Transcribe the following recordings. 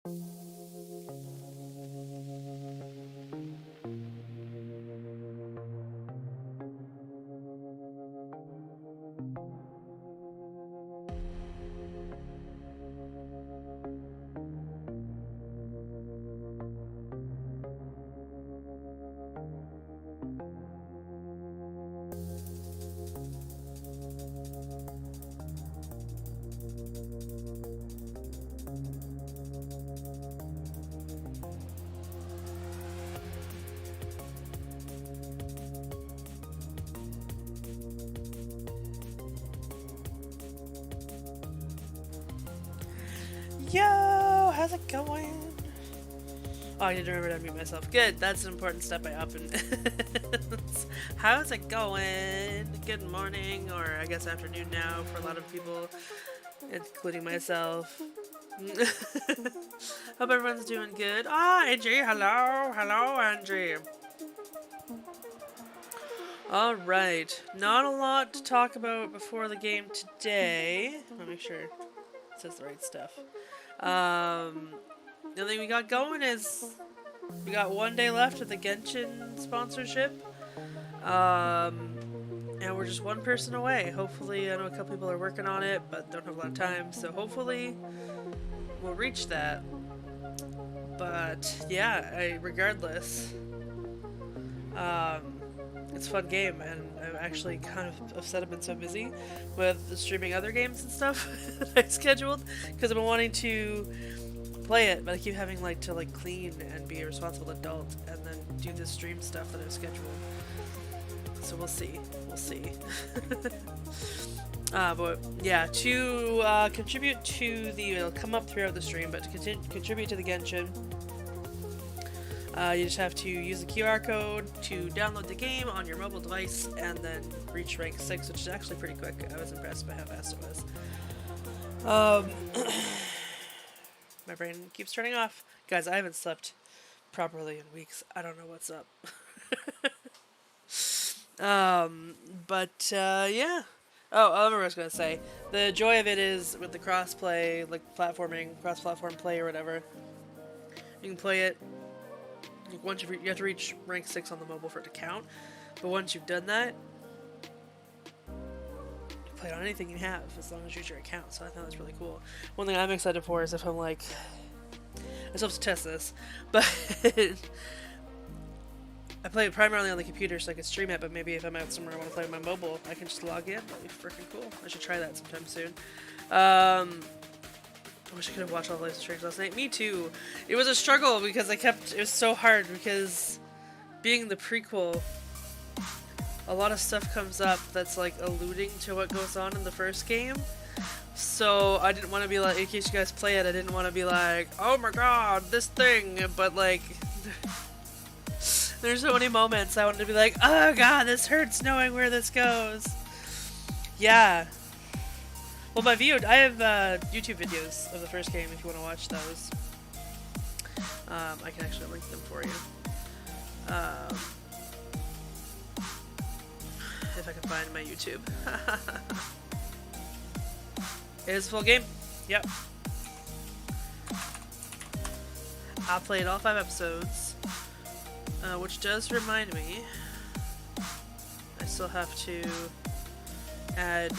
Yo, how's it going? Oh, I need to remember to unmute myself. Good, that's an important step I often. How's it going? Good morning, or I guess afternoon now for a lot of people, including myself. Hope everyone's doing good. Ah, Angie, hello, hello, Angie. All right, not a lot to talk about before the game today. I'll make sure it says the right stuff. The only thing we got going is we got one day left of the Genshin sponsorship. And we're just one person away. Hopefully, I know a couple people are working on it, but don't have a lot of time, so hopefully we'll reach that. But yeah, regardless, it's a fun game, and I'm actually kind of upset I've been so busy with streaming other games and stuff that I scheduled, because I've been wanting to play it, but I keep having to clean and be a responsible adult and then do the stream stuff that I've scheduled. So we'll see. But yeah, to contribute to the, it'll come up throughout the stream, but to contribute to the Genshin, you just have to use the QR code to download the game on your mobile device and then reach rank 6, which is actually pretty quick. I was impressed by how fast it was. My brain keeps turning off. Guys, I haven't slept properly in weeks. I don't know what's up. Yeah. Oh, I remember what I was going to say. The joy of it is with the cross-play, platforming, cross-platform play or whatever. You can play it. Once you have to reach rank 6 on the mobile for it to count. But once you've done that, you play it on anything you have, as long as you use your account. So I thought that's really cool. One thing I'm excited for is if I'm I still have to test this, but I play it primarily on the computer so I can stream it, but maybe if I'm out somewhere I want to play with my mobile, I can just log in. That'd be freaking cool. I should try that sometime soon. I wish I could have watched all the live streams last night. Me too. It was a struggle because it was so hard because being the prequel, a lot of stuff comes up that's alluding to what goes on in the first game. So I didn't want to be in case you guys play it, I didn't want to be oh my god, this thing, but there's so many moments I wanted to be oh god, this hurts knowing where this goes. Yeah. Well, I have YouTube videos of the first game if you want to watch those. I can actually link them for you. If I can find my YouTube. It is a full game. Yep. I played all 5 episodes. Which does remind me, I still have to add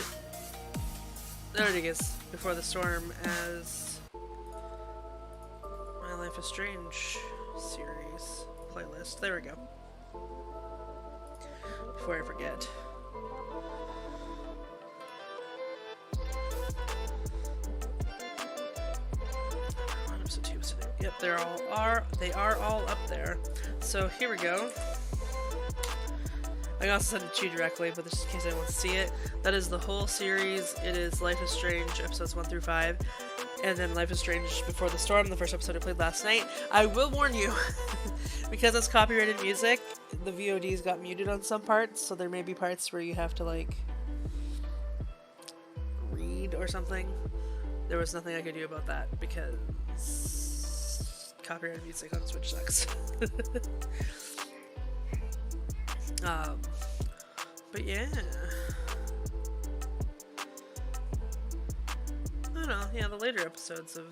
Rodriguez Before the Storm as my Life is Strange series playlist. There we go. Before I forget. Episode 2, episode 8. Yep, they are all up there. So here we go. I can also send it to you directly, but just in case anyone wants to see it. That is the whole series. It is Life is Strange, episodes 1 through 5. And then Life is Strange Before the Storm, the first episode I played last night. I will warn you, because it's copyrighted music, the VODs got muted on some parts, so there may be parts where you have to, read or something. There was nothing I could do about that, because copyrighted music on Switch sucks. But yeah. I don't know, yeah, the later episodes of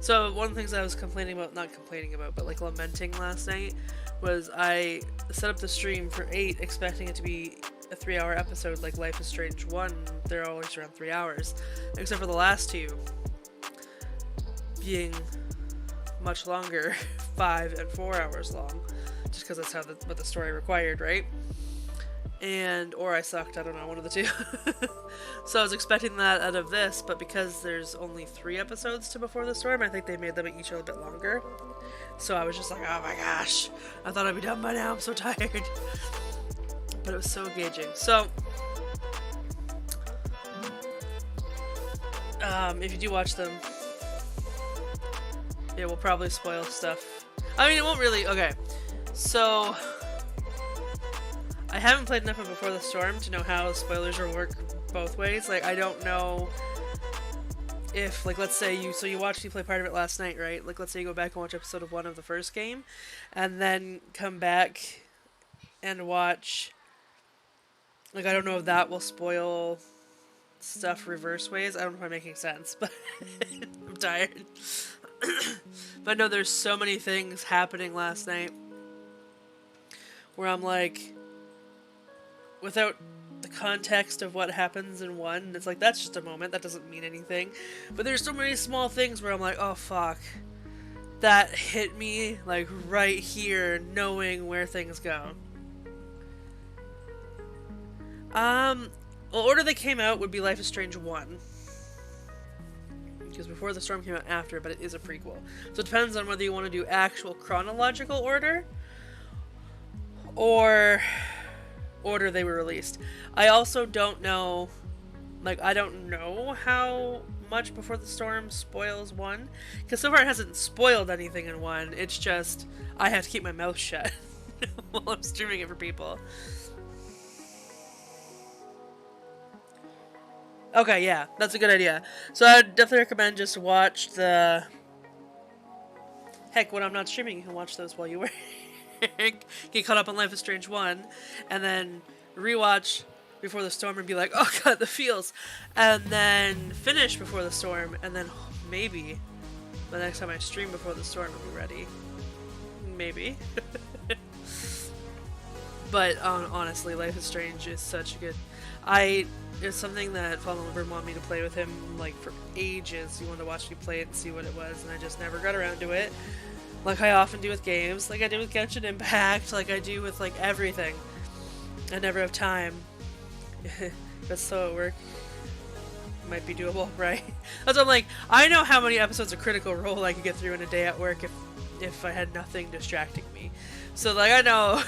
So one of the things I was complaining about, not complaining about, but like lamenting last night, was I set up the stream for 8 expecting it to be a 3-hour episode like Life is Strange 1. They're always around 3 hours. Except for the last 2 being much longer, 5 and 4 hours long. Just because that's what the story required, right? Or I sucked, I don't know, one of the two. So I was expecting that out of this, but because there's only 3 episodes to Before the Storm, I think they made them each a little bit longer. So I was just like, oh my gosh, I thought I'd be done by now, I'm so tired. But it was so engaging. So, if you do watch them, it will probably spoil stuff. I mean, it won't really, okay. So, I haven't played enough of Before the Storm to know how spoilers will work both ways. Like, I don't know if, like, let's say you play part of it last night, right? Like, let's say you go back and watch episode 1 of the first game, and then come back and watch, like, I don't know if that will spoil stuff reverse ways. I don't know if I'm making sense, but I'm tired. But no, there's so many things happening last night where I'm like, without the context of what happens in 1, it's like, that's just a moment, that doesn't mean anything. But there's so many small things where I'm like, oh fuck, that hit me like right here, knowing where things go. Well, order they came out would be Life is Strange 1. Because Before the Storm came out after, but it is a prequel. So it depends on whether you want to do actual chronological order or order they were released. I also don't know, like, I don't know how much Before the Storm spoils 1. Because so far it hasn't spoiled anything in 1. It's just, I have to keep my mouth shut while I'm streaming it for people. Okay, yeah, that's a good idea. So I'd definitely recommend just watch the... Heck, when I'm not streaming, you can watch those while you work. Get caught up on Life is Strange 1, and then rewatch Before the Storm and be like, oh god, the feels. And then finish Before the Storm, and then maybe the next time I stream Before the Storm will be ready. Maybe. But honestly, Life is Strange is such a good... It's something that Fallen Liver wanted me to play with him, like, for ages. He wanted to watch me play it and see what it was, and I just never got around to it. Like I often do with games, like I do with Genshin Impact, like I do with, like, everything. I never have time. But so at work, it might be doable, right? That's what I'm like, I know how many episodes of Critical Role I could get through in a day at work if I had nothing distracting me. So, like, I know...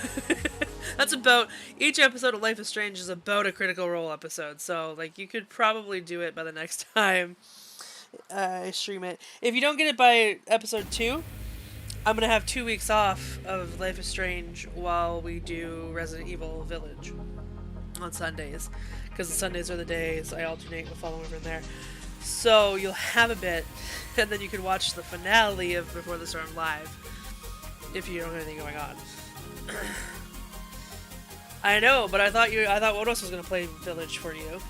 That's about... Each episode of Life is Strange is about a Critical Role episode. So, like, you could probably do it by the next time I stream it. If you don't get it by episode 2, I'm going to have 2 weeks off of Life is Strange while we do Resident Evil Village on Sundays. Because the Sundays are the days I alternate with Fallen River in there. So, you'll have a bit, and then you can watch the finale of Before the Storm live. If you don't have anything going on. I know, but I thought Odos was gonna play Village for you.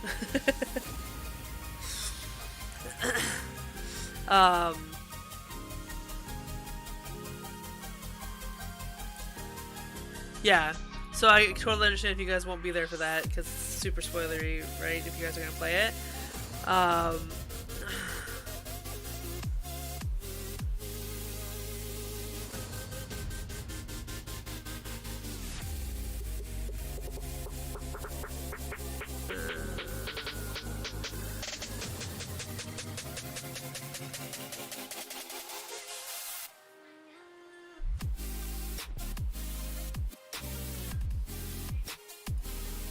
Yeah, so I totally understand if you guys won't be there for that, because it's super spoilery, right, if you guys are gonna play it.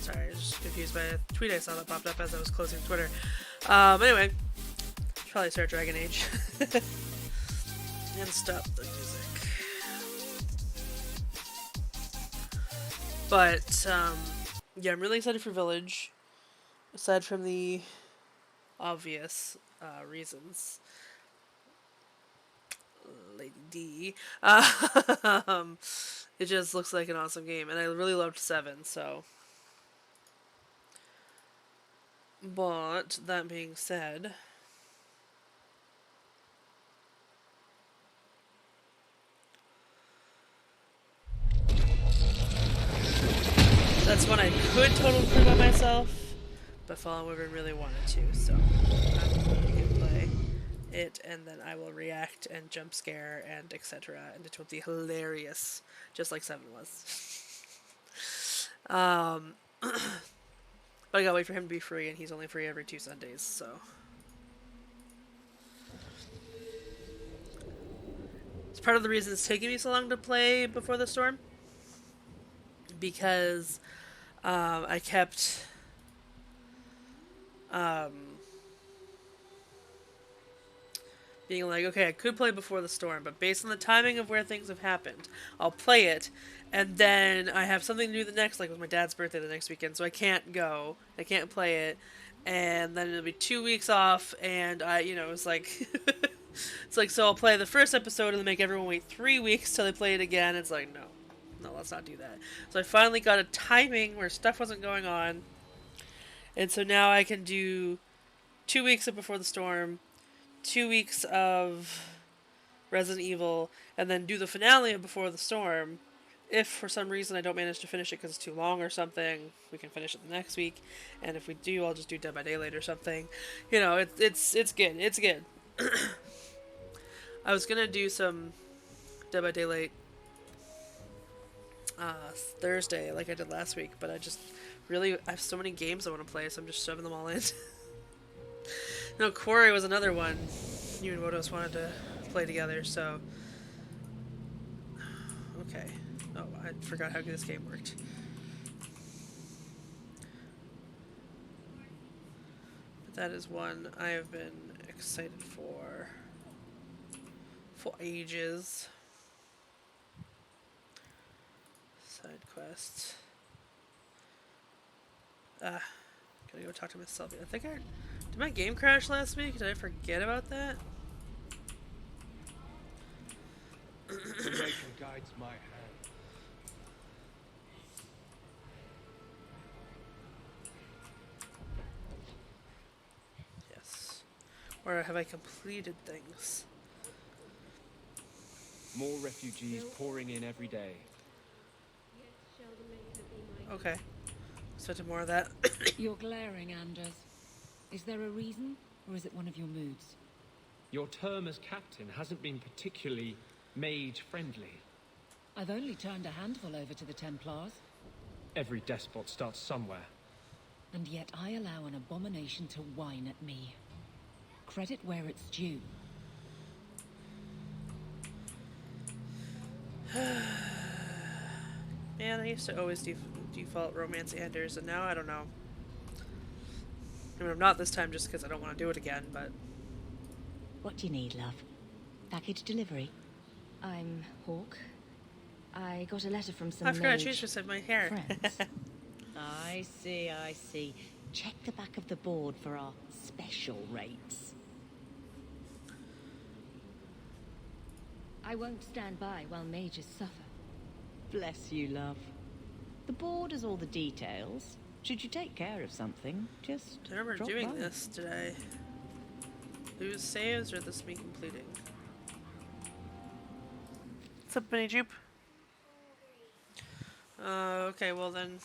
Sorry, I was just confused by a tweet I saw that popped up as I was closing Twitter. Anyway, probably start Dragon Age. And stop the music. But, yeah, I'm really excited for Village. Aside from the obvious reasons. Lady D. It just looks like an awesome game. And I really loved 7, so... But, that being said... could total crew by myself, but Fallen Wyvern really wanted to, so I'm going to play it, and then I will react and jump scare and etc. And it will be hilarious, just like 7 was. But I gotta wait for him to be free, and he's only free every 2 Sundays, so. It's part of the reason it's taking me so long to play Before the Storm. Because I kept being like, okay, I could play Before the Storm, but based on the timing of where things have happened, I'll play it, and then I have something to do the next, like with my dad's birthday the next weekend, so I can't go, I can't play it, and then it'll be 2 weeks off, and it's like, it's like, so I'll play the first episode and then make everyone wait 3 weeks till they play it again. It's like, no, let's not do that. So I finally got a timing where stuff wasn't going on, and so now I can do 2 weeks of Before the Storm, 2 weeks of Resident Evil, and then do the finale of Before the Storm. If for some reason I don't manage to finish it because it's too long or something, we can finish it the next week. And if we do, I'll just do Dead by Daylight or something. It's good. It's good. I was gonna do some Dead by Daylight Thursday like I did last week, but I have so many games I want to play, so I'm just shoving them all in. No, Quarry was another one you and Wodos wanted to play together, so. Okay. Oh, I forgot how good this game worked. But that is one I have been excited for ages. Side quests. Gotta go talk to myself. I think did my game crash last week? Did I forget about that? The maker guides my hand. Yes. Or have I completed things? More refugees pouring in every day. Okay. So to more of that. You're glaring, Anders. Is there a reason, or is it one of your moods? Your term as captain hasn't been particularly mage-friendly. I've only turned a handful over to the Templars. Every despot starts somewhere. And yet I allow an abomination to whine at me. Credit where it's due. Man, I used to always default romance Anders, and now I don't know. I mean, I'm not this time just because I don't want to do it again, but. What do you need, love? Package delivery? I'm Hawke. I got a letter from some I forgot to mage change my hair. Friends. I see. Check the back of the board for our special rates. I won't stand by while mages suffer. Bless you, love. The board has all the details. Should you take care of something, just I remember drop doing by. this today. Lose saves or this me completing? What's up, Benny Jupe? Okay, well then.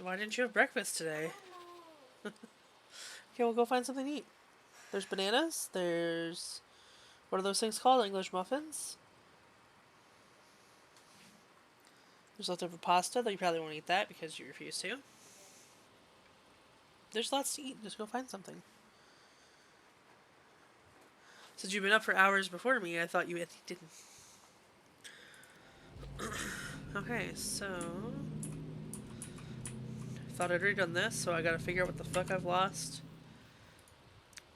Why didn't you have breakfast today? Okay, we'll go find something to eat. There's bananas. There's. What are those things called? English muffins? There's leftover pasta, though you probably won't eat that because you refuse to. There's lots to eat. Just go find something. Since you've been up for hours before me, I thought you didn't. Okay, so. I thought I'd already done this, so I gotta figure out what the fuck I've lost.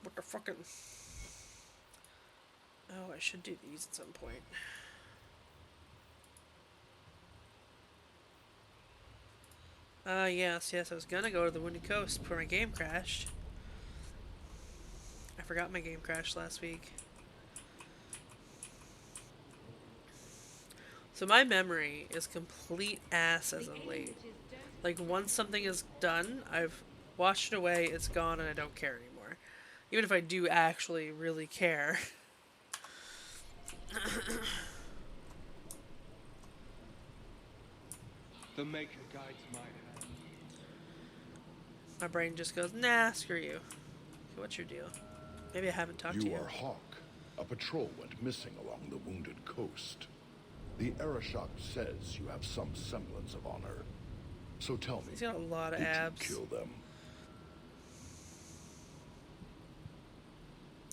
What the fucking. Oh, I should do these at some point. Yes, I was gonna go to the Windy Coast before my game crashed. I forgot my game crashed last week. So my memory is complete ass as of late. Like, once something is done, I've washed it away, it's gone, and I don't care anymore. Even if I do actually really care. The Maker guides my hand. My brain just goes, nah, screw you. Okay, what's your deal? Maybe I haven't talked to you. You are Hawke. A patrol went missing along the wounded coast. The Arashok says you have some semblance of honor. So tell me, He's got a lot of did abs. you kill them?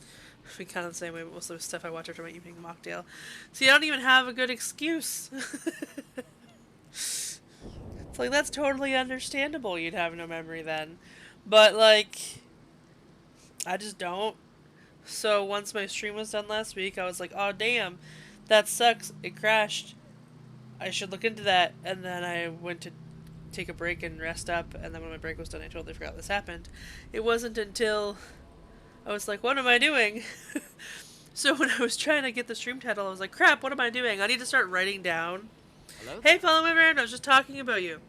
I feel kind of the same way with most of the stuff I watch after my evening mocktail. See, I don't even have a good excuse. It's like, that's totally understandable you'd have no memory then. But, like, I just don't. So once my stream was done last week, I was like, oh, damn, that sucks. It crashed. I should look into that. And then I went to take a break and rest up. And then when my break was done, I totally forgot this happened. It wasn't until I was like, what am I doing? So when I was trying to get the stream title, I was like, crap, what am I doing? I need to start writing down. Hello? Hey, follow me around. I was just talking about you.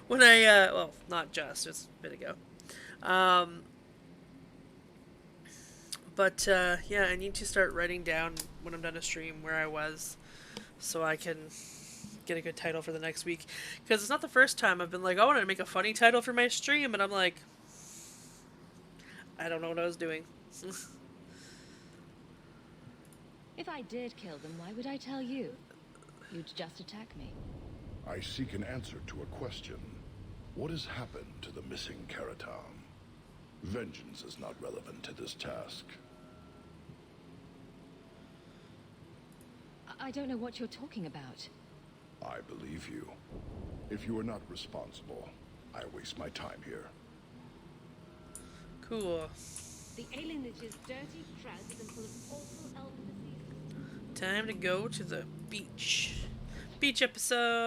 When I, well, not just a bit ago. But, yeah, I need to start writing down when I'm done a stream where I was so I can get a good title for the next week. Because it's not the first time I've been like, I want to make a funny title for my stream, and I'm like, I don't know what I was doing. If I did kill them, why would I tell you? You'd just attack me. I seek an answer to a question. What has happened to the missing Karatam? Vengeance is not relevant to this task. I don't know what you're talking about. I believe you. If you are not responsible, I waste my time here. Cool. The alienage is dirty, drowsy, and full of awful elven diseases. Time to go to the beach. Beach episode.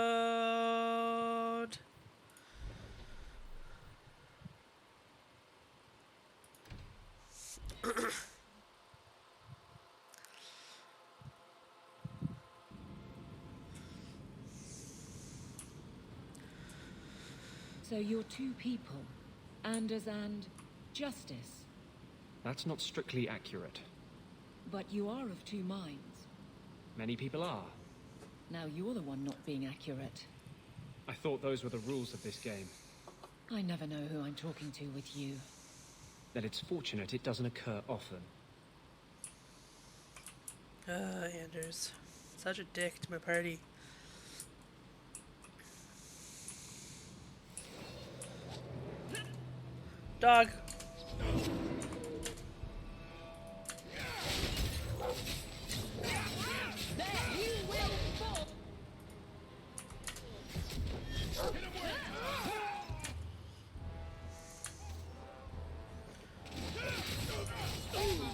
So you're two people. Anders and Justice. That's not strictly accurate. But you are of two minds. Many people are. Now you're the one not being accurate. I thought those were the rules of this game. I never know who I'm talking to with you. Then it's fortunate it doesn't occur often. Anders. Such a dick to my party. Dog.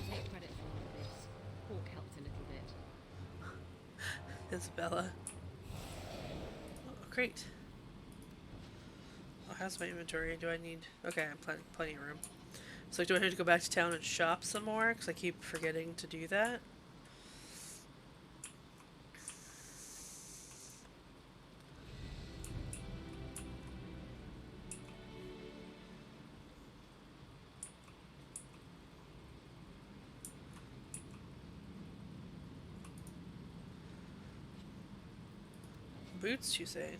Take credit for all of this. Hawke helped a little bit. Isabella. Oh, great. Oh, how's my inventory? Do I need... Okay, I'm plenty of room. So do I need to go back to town and shop some more? Because I keep forgetting to do that. Boots, you say?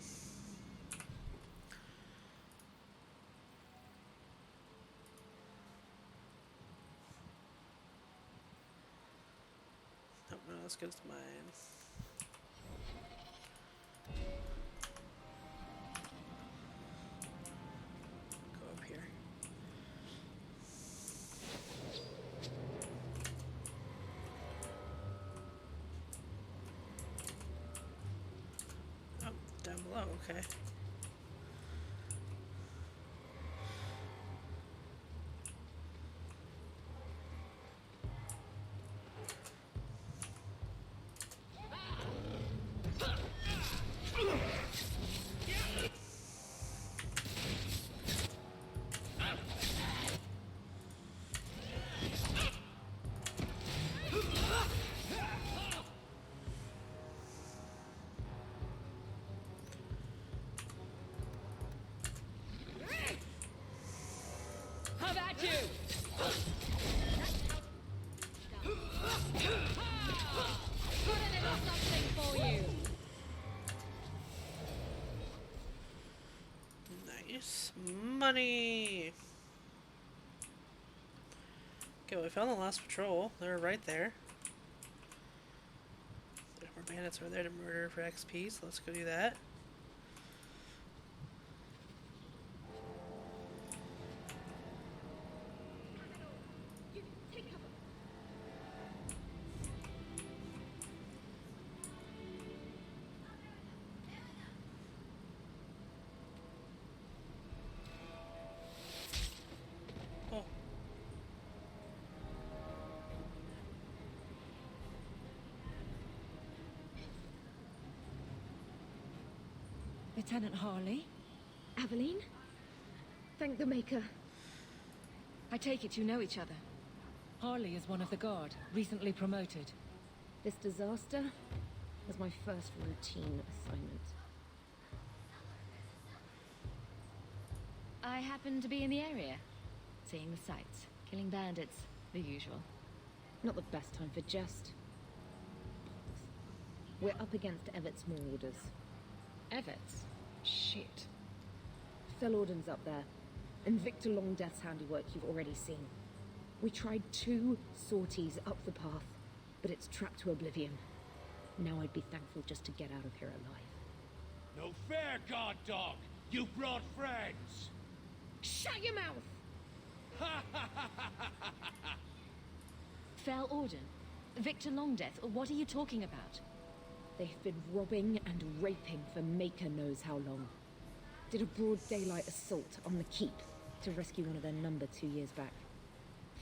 Oh, no, let's go to mine. Go up here. Oh, down below, okay. How about you? Put a little something for you. Nice. Money! Okay, we found the last patrol. They're right there. More bandits over there to murder for XP, so let's go do that. Oh. Lieutenant Harley? Aveline? Thank the Maker. I take it you know each other. Harley is one of the guard, recently promoted. This disaster was my first routine assignment. I happen to be in the area, seeing the sights, killing bandits, the usual. Not the best time for jest. We're up against Evert's marauders. Everts? Shit. Fellorden's up there, and Victor Longdeath's handiwork you've already seen. We tried 2 sorties up the path, but it's trapped to oblivion. Now I'd be thankful just to get out of here alive. No fair, guard dog! You brought friends! Shut your mouth! Fellorden? Victor Longdeath? What are you talking about? They've been robbing and raping for Maker knows how long. Did a broad daylight assault on the keep to rescue one of their number 2 years back.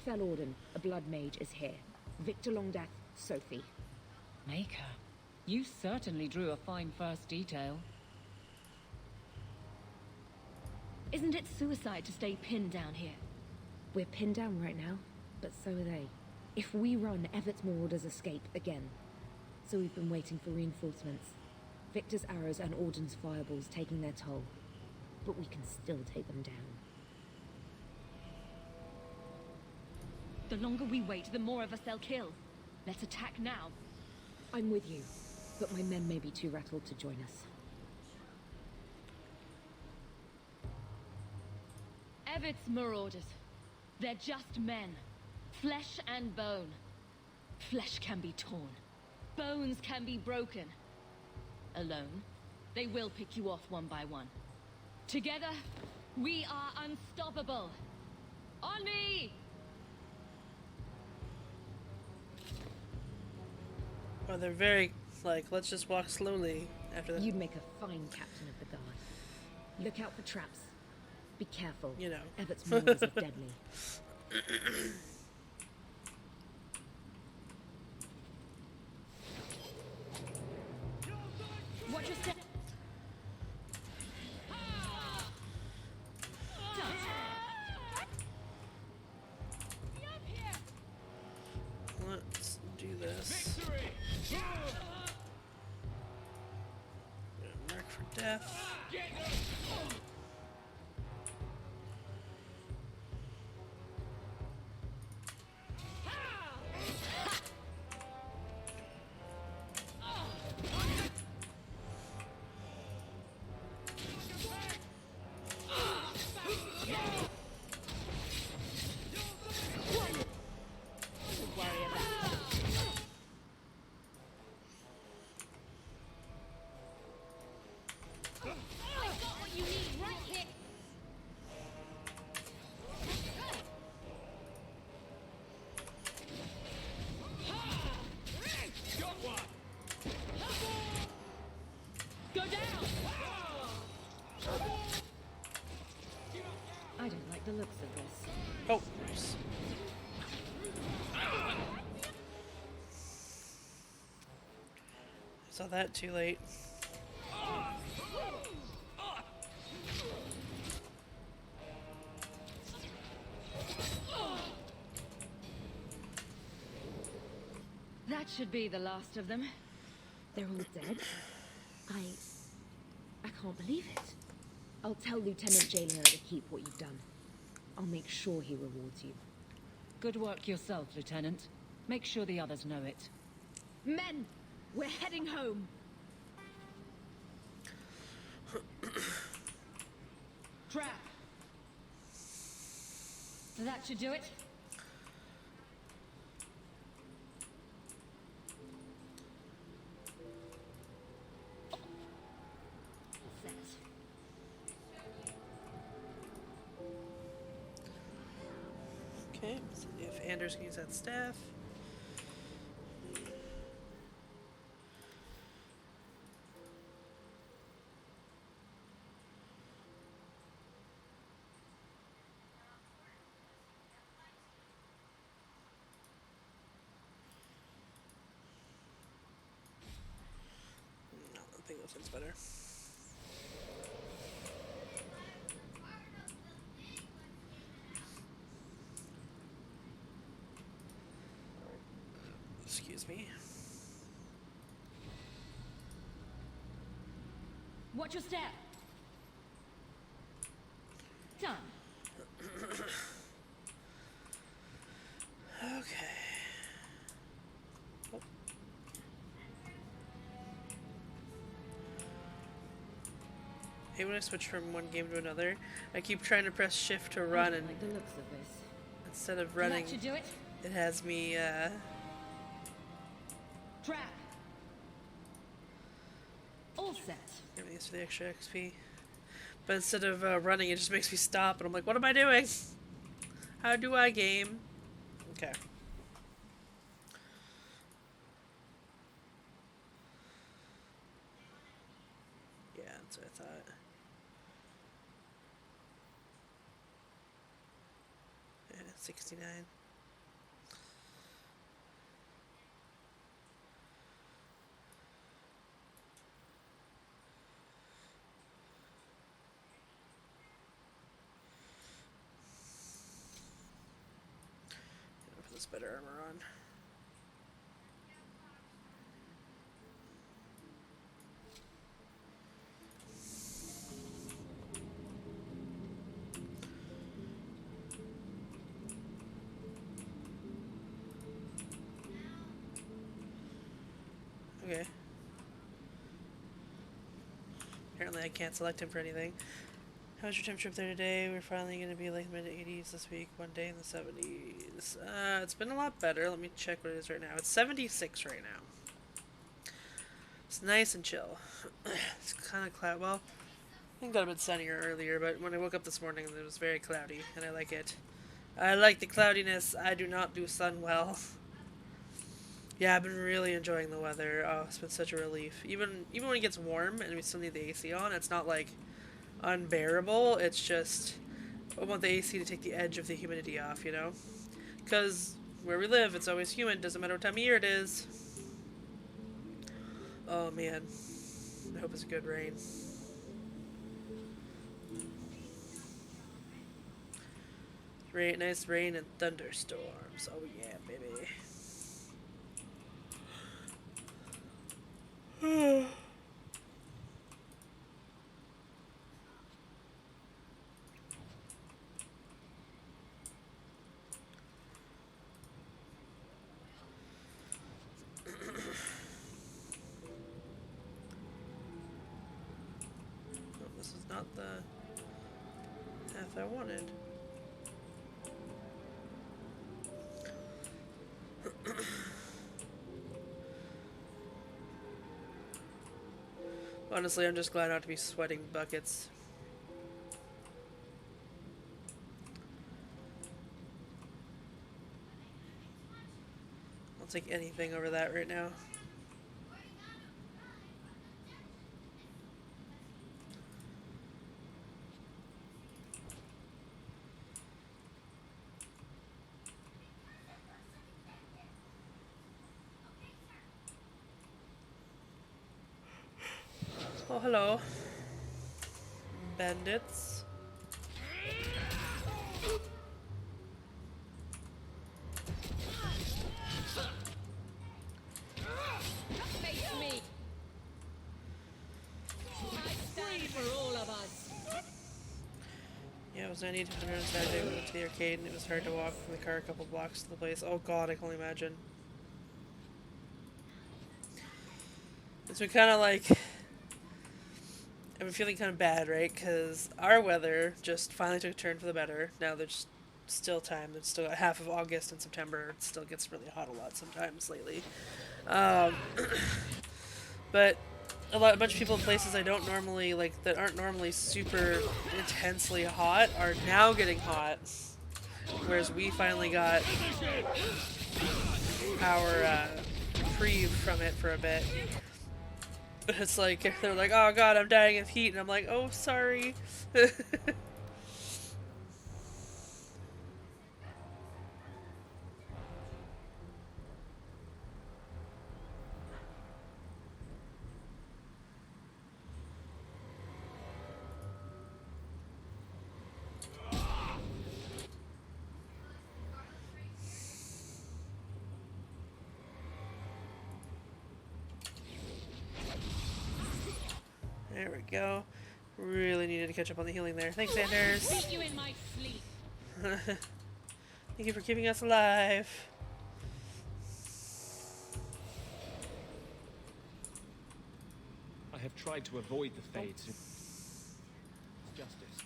Fellorden, a blood mage, is here. Victor Longdeath, Sophie. Maker, you certainly drew a fine first detail. Isn't it suicide to stay pinned down here? We're pinned down right now, but so are they. If we run, Evert's marauders escape again. So we've been waiting for reinforcements. Victor's arrows and Auden's fireballs taking their toll. But we can still take them down. The longer we wait, the more of us they'll kill. Let's attack now. I'm with you, but my men may be too rattled to join us. Evert's marauders. They're just men. Flesh and bone. Flesh can be torn. Bones can be broken. Alone, they will pick you off one by one. Together, we are unstoppable. On me! Oh, they're very, like, let's just walk slowly after that. You'd make a fine captain of the guard. Look out for traps. Be careful. You know. Evert's marauders are deadly. Watch your step. Let's do this. Victory! Mark for death. Go down! I don't like the looks of this. Oh, nice. Saw that too late. That should be the last of them. They're all dead? I can't believe it. I'll tell Lieutenant Jailer at the keep what you've done. I'll make sure he rewards you. Good work yourself, Lieutenant. Make sure the others know it. Men! We're heading home! Trap. That should do it. Set. Okay, so if Anders can use that staff. No, I think this one's better. Excuse me. Watch your step. Done. Okay. Oh. Hey, when I switch from one game to another, I keep trying to press shift to run, and Like the looks of this. instead of running, That should do it. it has me, Trap. All set. giving these for the extra XP. But instead of running, it just makes me stop, and I'm like, what am I doing? How do I game? Okay. Yeah, that's what I thought. Yeah, 69. Put this better armor on. Okay. Apparently I can't select him for anything. How was your time trip there today? We're finally going to be like mid-80s this week, one day in the 70s. It's been a lot better. Let me check what it is right now. It's 76 right now. It's nice and chill. It's kind of cloud. Well, I think it got a bit sunnier earlier, but when I woke up this morning, it was very cloudy, and I like it. I like the cloudiness. I do not do sun well. Yeah, I've been really enjoying the weather. Oh, it's been such a relief. Even when it gets warm and we still need the AC on, it's not like unbearable. It's just I want the AC to take the edge of the humidity off, you know? Because where we live, it's always humid. Doesn't matter what time of year it is. Oh man, I hope it's good rain. Nice rain and thunderstorms. Oh yeah, baby. This is not the path I wanted. Honestly, I'm just glad not to be sweating buckets. I'll take anything over that right now. Oh, hello. Bandits. Face me. Free for all of us. Yeah, it was 90 to 100 Saturday. We went to the arcade and it was hard to walk from the car a couple blocks to the place. Oh god, I can only imagine. It's been kind of like I'm feeling kind of bad, right? Because our weather just finally took a turn for the better. Now there's still time. It's still got half of August and September. It still gets really hot a lot sometimes lately. Um, but a bunch of people in places I don't normally like that aren't normally super intensely hot are now getting hot, whereas we finally got our reprieve from it for a bit. It's like they're like, "Oh God, I'm dying of heat," and I'm like, "Oh, sorry." There we go. Really needed to catch up on the healing there. Thanks, Anders. Beat you in my sleep. Thank you for keeping us alive. I have tried to avoid the fates. Justice.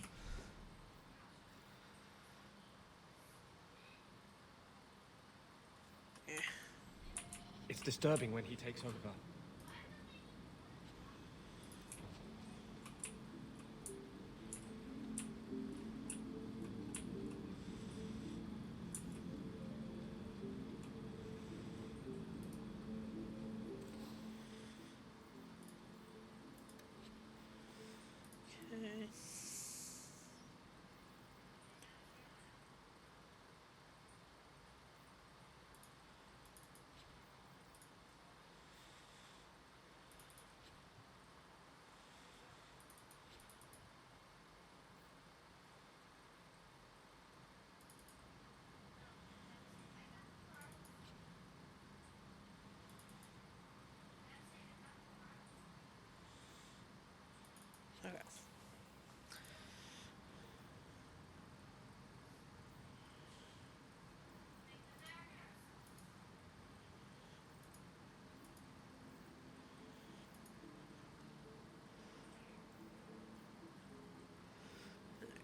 Yeah. It's disturbing when he takes over. Okay. Okay.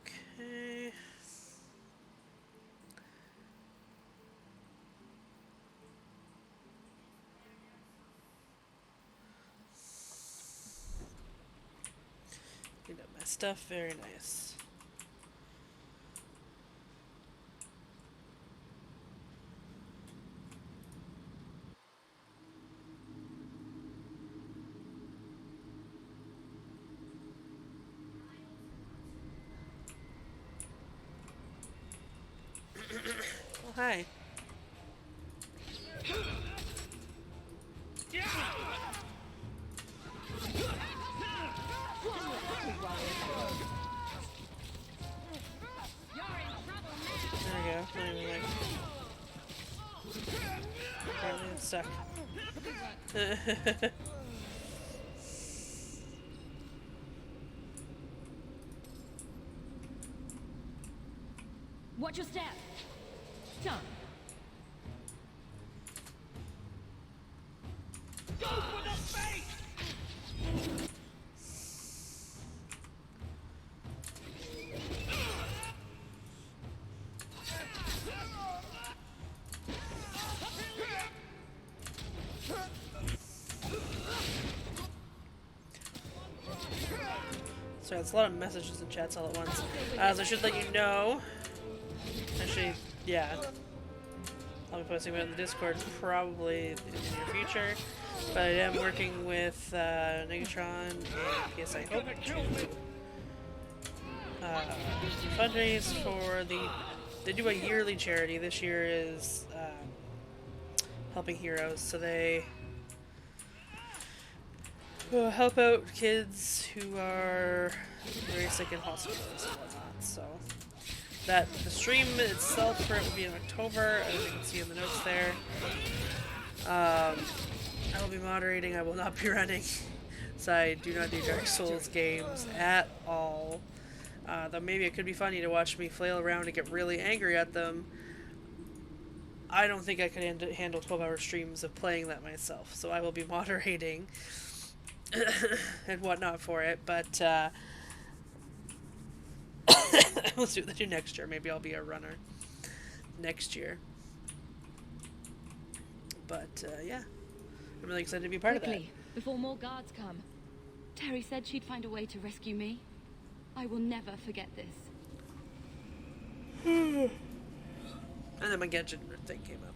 Okay. Cleaned up my stuff, very nice. Oh, hi. There we go. Not even like... Apparently it's stuck. Watch your step. Done. Go for the face! Sorry, that's a lot of messages and chats all at once. So I should let you know. Actually, yeah. I'll be posting it on the Discord probably in the near future. But I am working with Negatron and PSI Hope to fundraise for the... They do a yearly charity. This year is Helping Heroes. So they help out kids who are very sick in hospitals and whatnot. So that the stream itself for it will be in October, as you can see in the notes there. I will be moderating. I will not be running. So I do not do Dark Souls games at all. Though maybe it could be funny to watch me flail around and get really angry at them. I don't think I could handle 12-hour streams of playing that myself. So I will be moderating. and whatnot for it, but we'll see what they do next year. Maybe I'll be a runner next year. But yeah, I'm really excited to be part of that. Quickly, before more guards come. Terry said she'd find a way to rescue me. I will never forget this. And then my Genshin thing came up.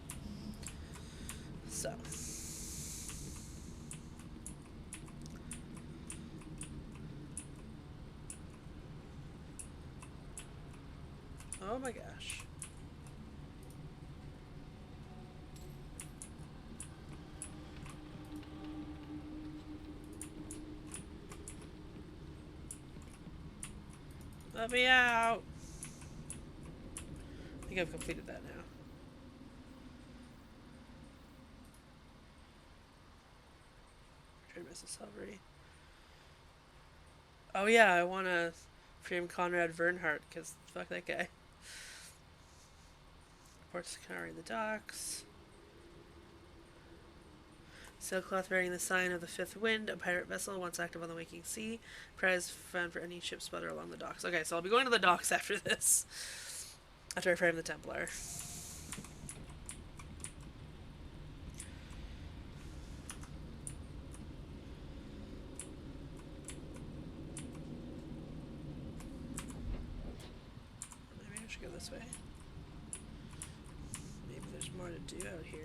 So. Oh my gosh. Let me out. I think I've completed that now. Trade Mrs. Silvery. Oh yeah, I want to frame Conrad Vernhart, because fuck that guy. Reports Canary in the docks. Sailcloth bearing the sign of the Fifth Wind, a pirate vessel once active on the waking sea. Prize found for any ship spotter along the docks. Okay, so I'll be going to the docks after this. After I frame the Templar. Maybe I should go this way. Maybe there's more to do out here.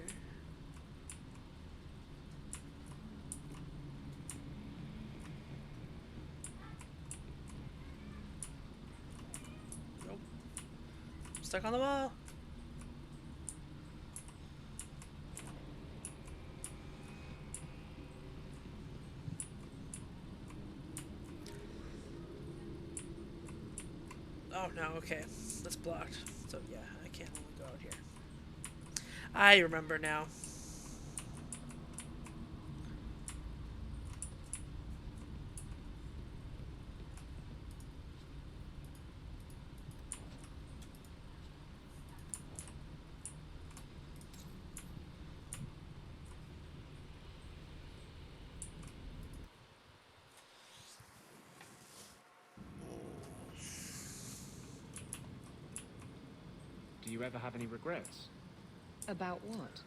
Stuck on the wall. Oh no, okay. That's blocked. So yeah, I can't only go out here. I remember now. Do you ever have any regrets? About what?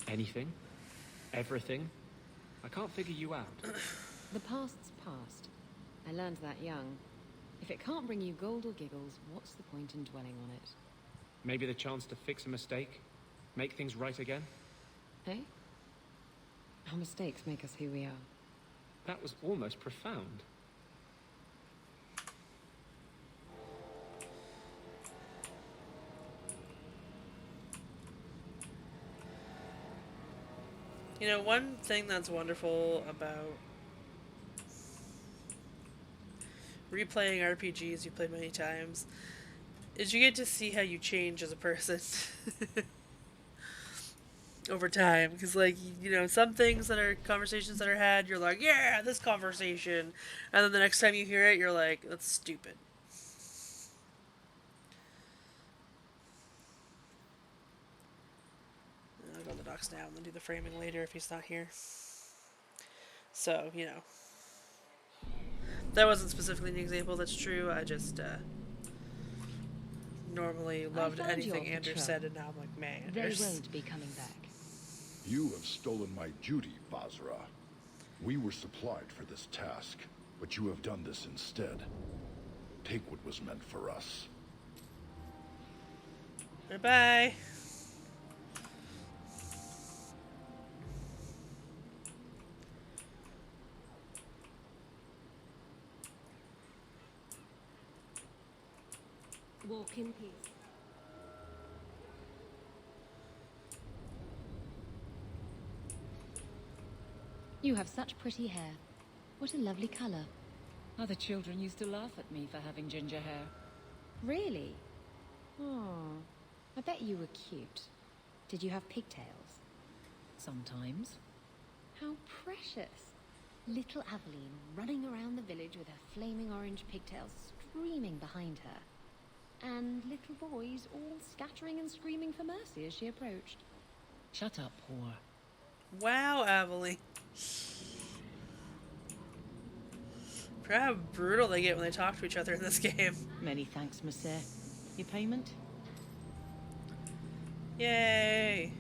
Anything? Everything? I can't figure you out. The past's past. I learned that young. If it can't bring you gold or giggles, what's the point in dwelling on it? Maybe the chance to fix a mistake? Make things right again? Eh? Our mistakes make us who we are. That was almost profound. You know, one thing that's wonderful about replaying RPGs you play many times is you get to see how you change as a person over time. Because, like, you know, some things that are conversations that are had, you're like, yeah, this conversation. And then the next time you hear it, you're like, that's stupid. I'll go to the docks now and then do the framing later if he's not here. So, you know. That wasn't specifically an example that's true. I just normally loved found anything your Anders patrol. said, and now I'm like, man, They Anders. won't be coming back. You have stolen my duty, Basra. We were supplied for this task, but you have done this instead. Take what was meant for us. Bye-bye. Walk in peace. You have such pretty hair. What a lovely colour. Other children used to laugh at me for having ginger hair. Really? Oh, I bet you were cute. Did you have pigtails? Sometimes. How precious. Little Aveline running around the village with her flaming orange pigtails streaming behind her. And little boys all scattering and screaming for mercy as she approached. Shut up, whore. Wow, Aveline. How brutal they get when they talk to each other in this game. Many thanks, Monsieur. Your payment? Yay!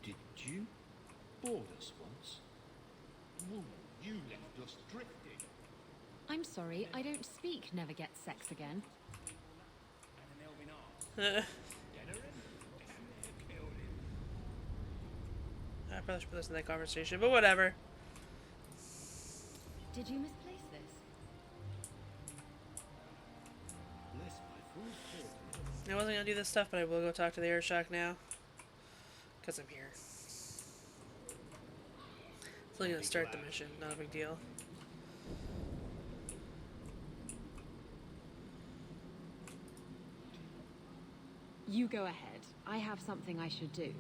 Did you board us once? Woman, you left us drifting. I'm sorry, I don't speak never get sex again. I probably should put this in that conversation, but whatever. Did you misplace this? Bless my fool's I wasn't gonna do this stuff, but I will go talk to the air shock now. Because I'm here. It's only gonna start the mission, not a big deal. You go ahead. I have something I should do.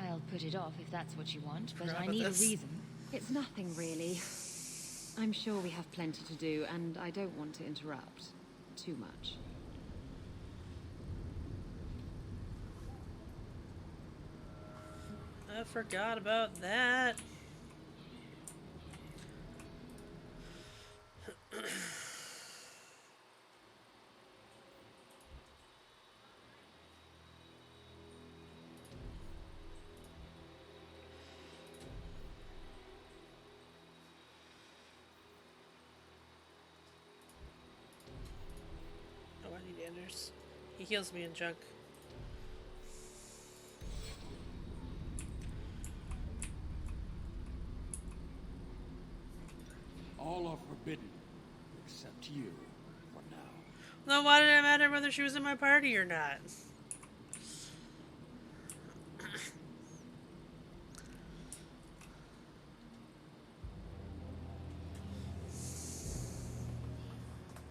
I'll put it off if that's what you want, but Crap I at need this. a reason. It's nothing really. I'm sure we have plenty to do, and I don't want to interrupt too much. I forgot about that. Oh, I need Anders. He heals me in junk. All are forbidden, except you, for now. Then why did it matter whether she was in my party or not?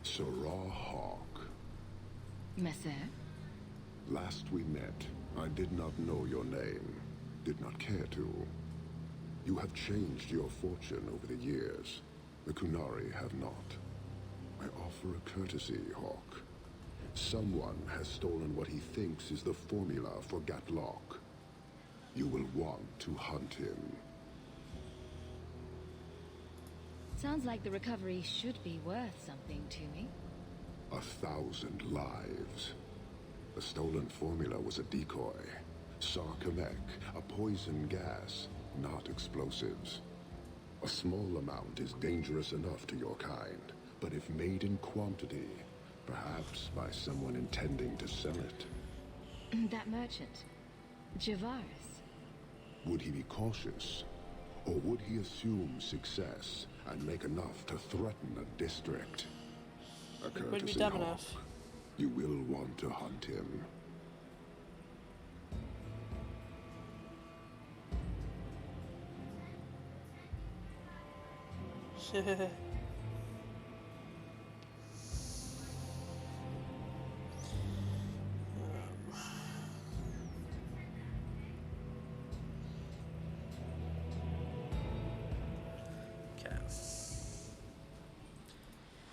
Sarah Hawke. Monsieur? Last we met, I did not know your name. Did not care to. You have changed your fortune over the years. The Kunari have not. I offer a courtesy, Hawke. Someone has stolen what he thinks is the formula for Gatlock. You will want to hunt him. Sounds like the recovery should be worth something to me. 1,000 lives. The stolen formula was a decoy. Sarkamek, a poison gas, not explosives. A small amount is dangerous enough to your kind, but if made in quantity, perhaps by someone intending to sell it, That merchant. Javaris. would he be cautious? Or would he assume success and make enough to threaten a district? A It would be courtesy, dumb Hawke. enough. You will want to hunt him. Okay.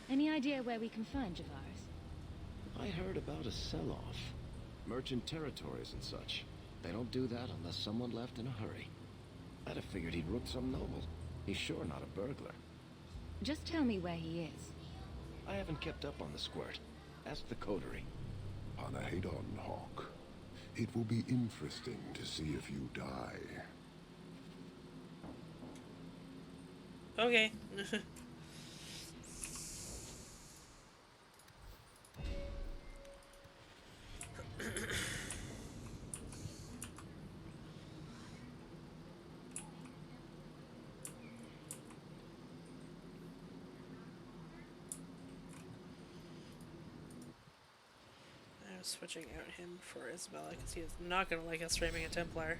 Any idea where we can find Javaris? I heard about a sell-off. Merchant territories and such. They don't do that unless someone left in a hurry. I'd have figured he'd rooked some noble. He's sure not a burglar. Just tell me where he is. I haven't kept up on the squirt. Ask the coterie. Panahedon, Hawke. It will be interesting to see if you die. Okay. I'm switching out him for Isabella because he is not going to like us framing a Templar.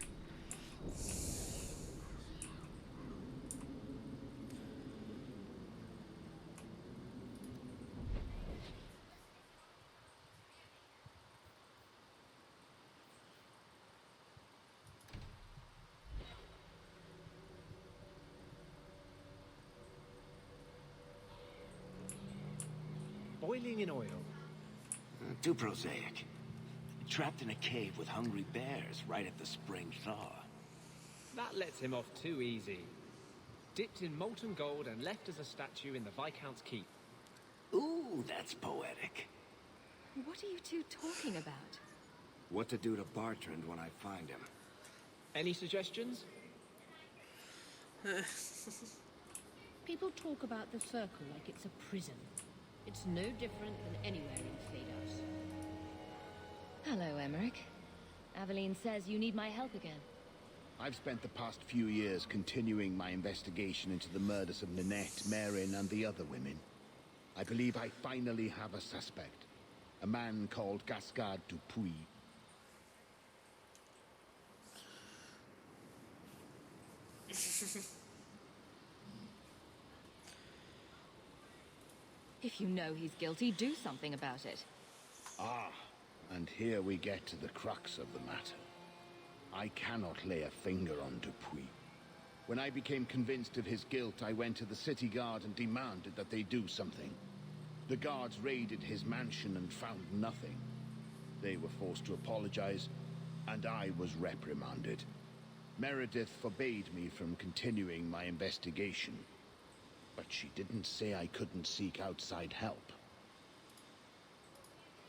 boiling in oil. Too prosaic. Trapped in a cave with hungry bears right at the spring thaw. That lets him off too easy. Dipped in molten gold and left as a statue in the Viscount's keep. Ooh, that's poetic. What are you two talking about? What to do to Bartrand when I find him. Any suggestions? People talk about the Circle like it's a prison. It's no different than anywhere in Thedos. Hello, Emmerich. Aveline says you need my help again. I've spent the past few years continuing my investigation into the murders of Ninette, Marin, and the other women. I believe I finally have a suspect. A man called Gascard Dupuis. If you know he's guilty, do something about it. Ah, and here we get to the crux of the matter. I cannot lay a finger on Dupuis. When I became convinced of his guilt, I went to the city guard and demanded that they do something. The guards raided his mansion and found nothing. They were forced to apologize, and I was reprimanded. Meredith forbade me from continuing my investigation. But she didn't say I couldn't seek outside help.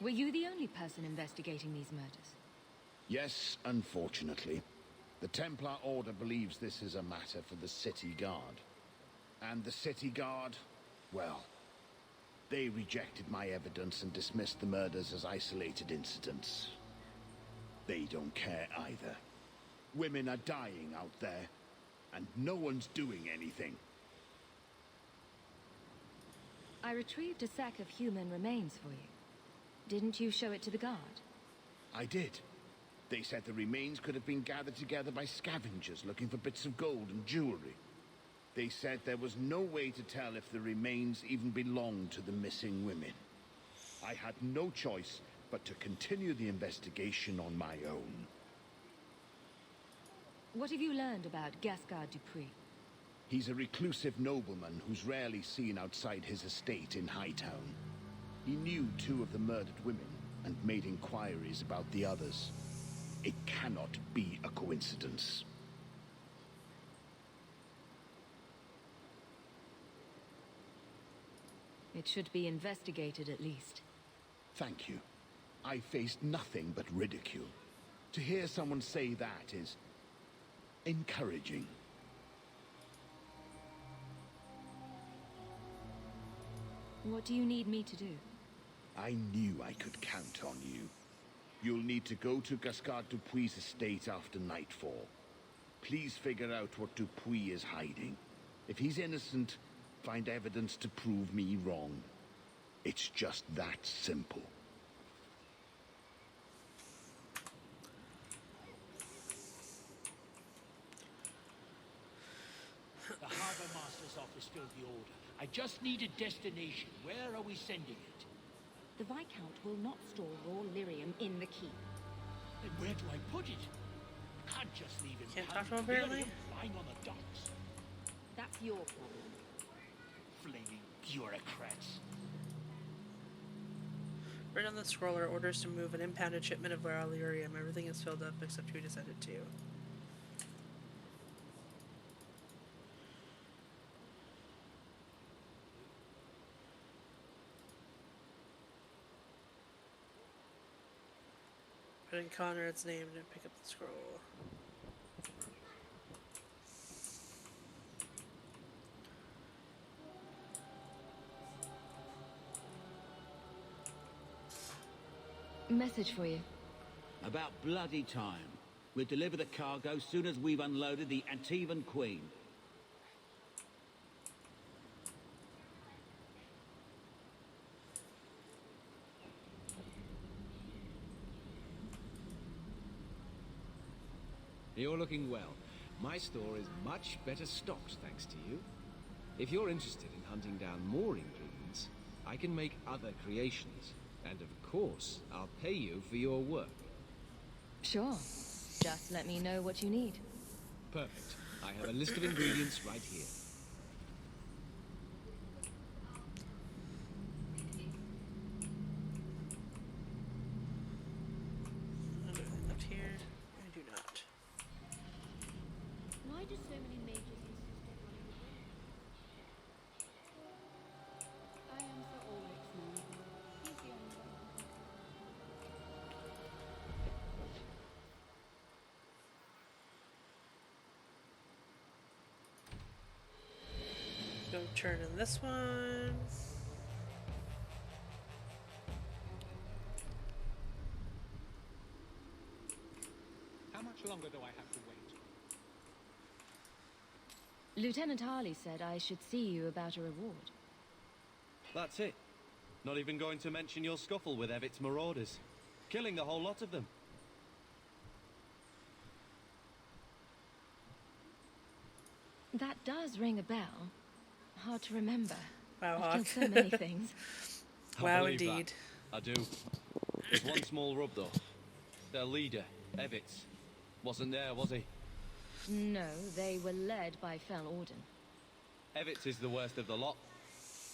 Were you the only person investigating these murders? Yes, unfortunately. The Templar Order believes this is a matter for the City Guard. And the City Guard, well, they rejected my evidence and dismissed the murders as isolated incidents. They don't care either. Women are dying out there, and no one's doing anything. I retrieved a sack of human remains for you. Didn't you show it to the guard? I did. They said the remains could have been gathered together by scavengers looking for bits of gold and jewelry. They said there was no way to tell if the remains even belonged to the missing women. I had no choice but to continue the investigation on my own. What have you learned about Gascard Dupuis? He's a reclusive nobleman who's rarely seen outside his estate in Hightown. He knew 2 of the murdered women and made inquiries about the others. It cannot be a coincidence. It should be investigated at least. Thank you. I faced nothing but ridicule. To hear someone say that is encouraging. What do you need me to do? I knew I could count on you. You'll need to go to Gascard Dupuis' estate after nightfall. Please figure out what Dupuis is hiding. If he's innocent, find evidence to prove me wrong. It's just that simple. The Harbour Master's office filled the order. I just need a destination. Where are we sending it? The Viscount will not store raw lyrium in the keep. Then where do I put it? I can't just leave him. Can't talk to him, apparently? Lying on the docks. That's your problem. Flaming bureaucrats. Right on the scroller, orders to move an impounded shipment of raw lyrium. Everything is filled up except who to send it to. Put in Conrad's name and pick up the scroll. Message for you. About bloody time. We'll deliver the cargo soon as we've unloaded the Antivan Queen. You're looking well. My store is much better stocked, thanks to you. If you're interested in hunting down more ingredients, I can make other creations. And of course, I'll pay you for your work. Sure. Just let me know what you need. Perfect. I have a list of ingredients right here. Turn in this one. How much longer do I have to wait? Lieutenant Harley said I should see you about a reward. That's it. Not even going to mention your scuffle with Evit's marauders. Killing the whole lot of them. That does ring a bell. Hard to remember. Wow, I've killed Hawke. so many things. Wow, believe that. indeed. I do. There's one small rub, though. Their leader, Evitz, wasn't there, was he? No, they were led by Fel Orden. Evitz is the worst of the lot.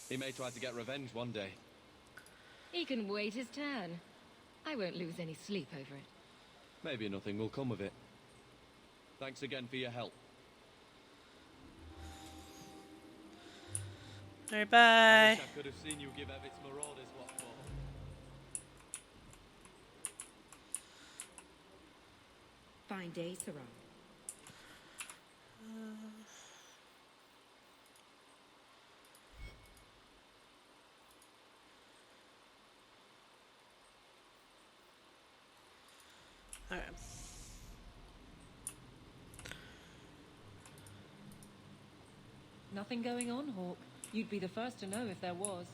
He may try to get revenge one day. He can wait his turn. I won't lose any sleep over it. Maybe nothing will come of it. Thanks again for your help. Alright, I bye. wish I could have seen you give Evit's marauders what for. Fine day, Sarah. Alright. Nothing going on, Hawke. You'd be the first to know if there was.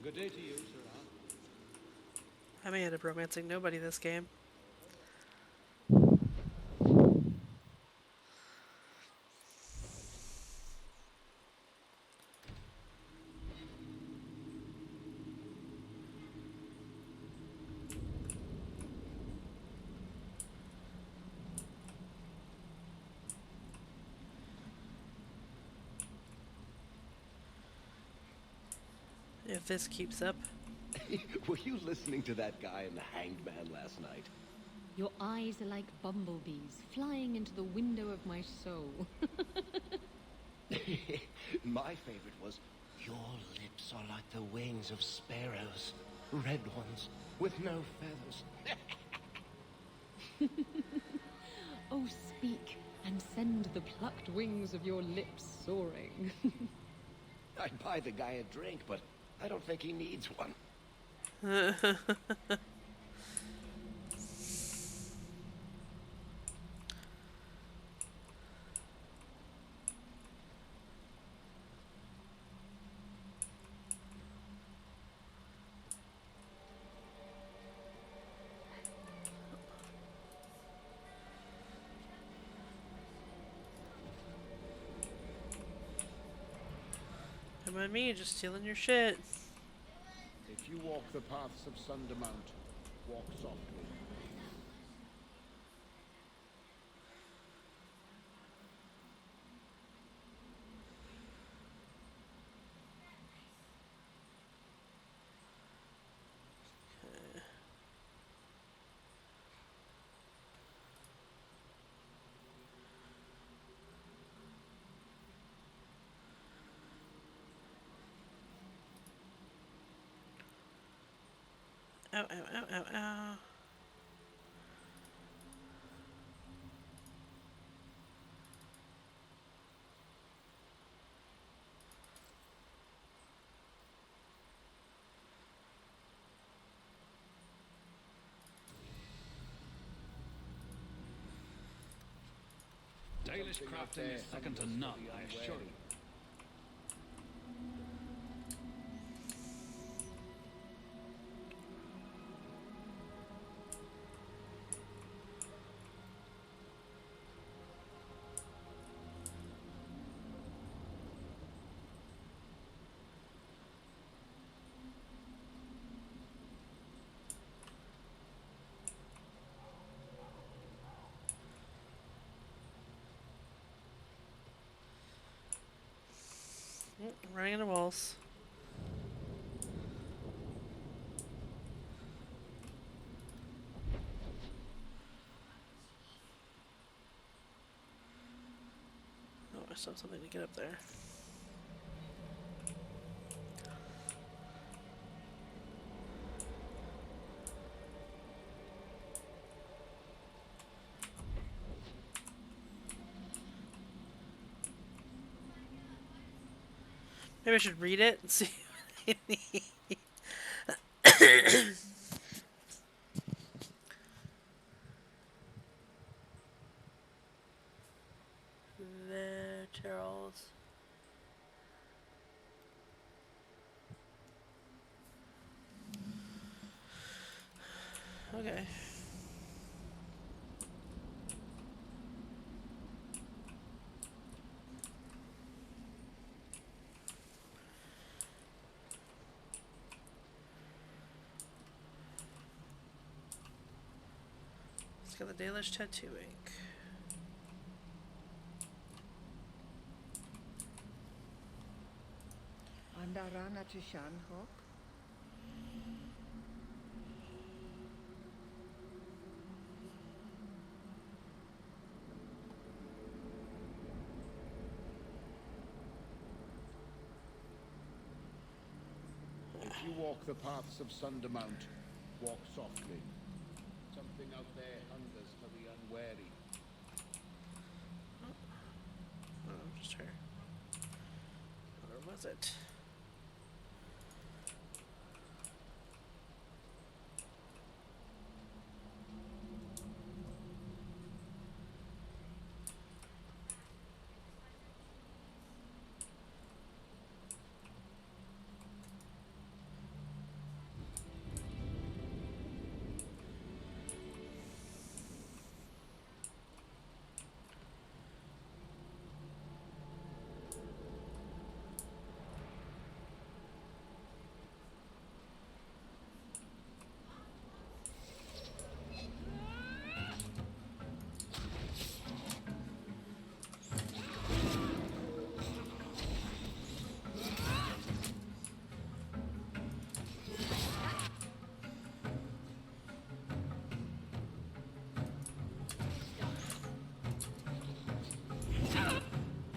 Good day to you, Sarah. I may end up romancing nobody this game. If this keeps up. Were you listening to that guy in the Hanged Man last night? Your eyes are like bumblebees flying into the window of my soul. My favorite was, your lips are like the wings of sparrows, red ones, with no feathers. Oh, speak, and send the plucked wings of your lips soaring. I'd buy the guy a drink, but I don't think he needs one. Come on me, just stealing your shit. If you walk the paths of Sundermount, walk softly. Ow, ow, ow, ow, ow. Dalish crafting is second to none, I assure you. Oh, I'm running into walls. Oh, I still have something to get up there. Maybe I should read it and see. There, Charles. Okay. Let's get the Dalish tattoo ink. Andarana Tushan Hawke. If you walk the paths of Sundermount, walk softly. Something out there hungers for the unwary. Oh, just her. Or was it?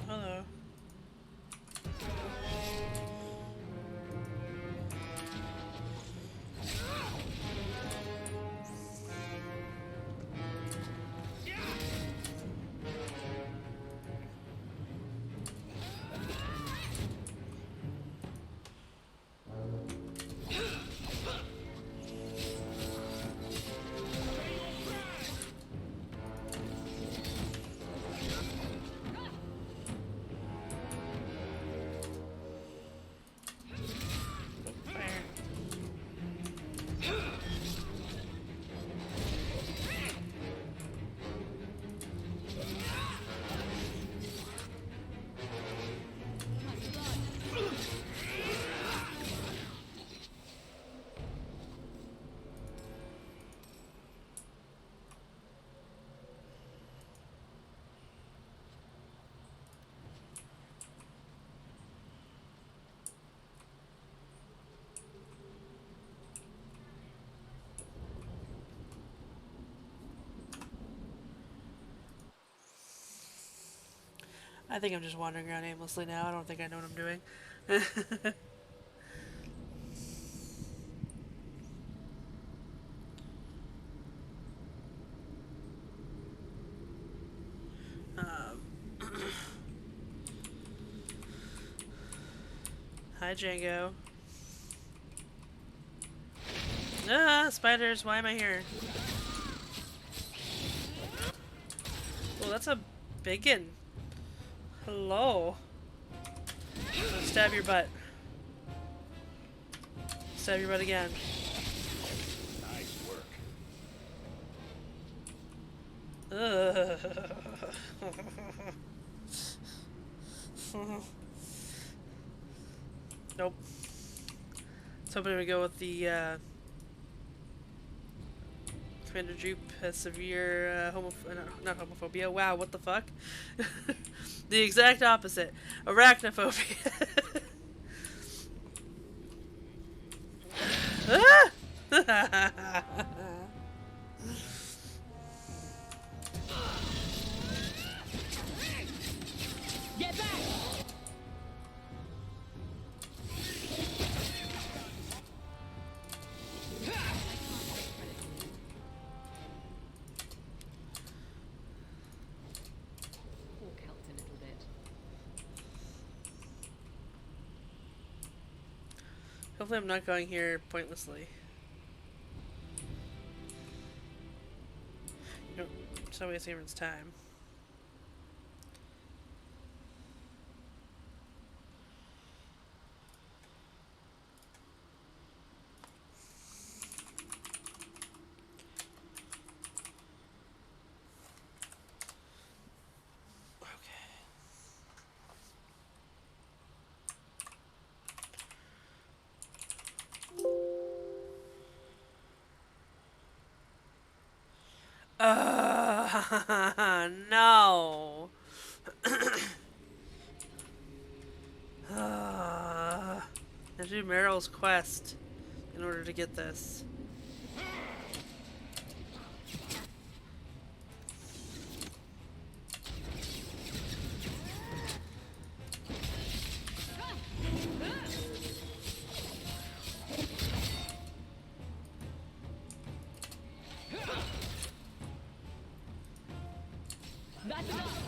Hello. I think I'm just wandering around aimlessly now. I don't think I know what I'm doing. Hi, Django. Ah, spiders, why am I here? Oh, that's a biggin. Hello. Stab your butt. Stab your butt again. Nice work. Ugh. Nope. I was hoping to go with the Commander Jupe has severe not homophobia. Wow, what the fuck? The exact opposite. Arachnophobia. Ah! Get back! Hawke helped a little bit. Hopefully I'm not going here pointlessly. Nope, so wasting everyone's time. No. I have to do Meryl's quest in order to get this. That's enough.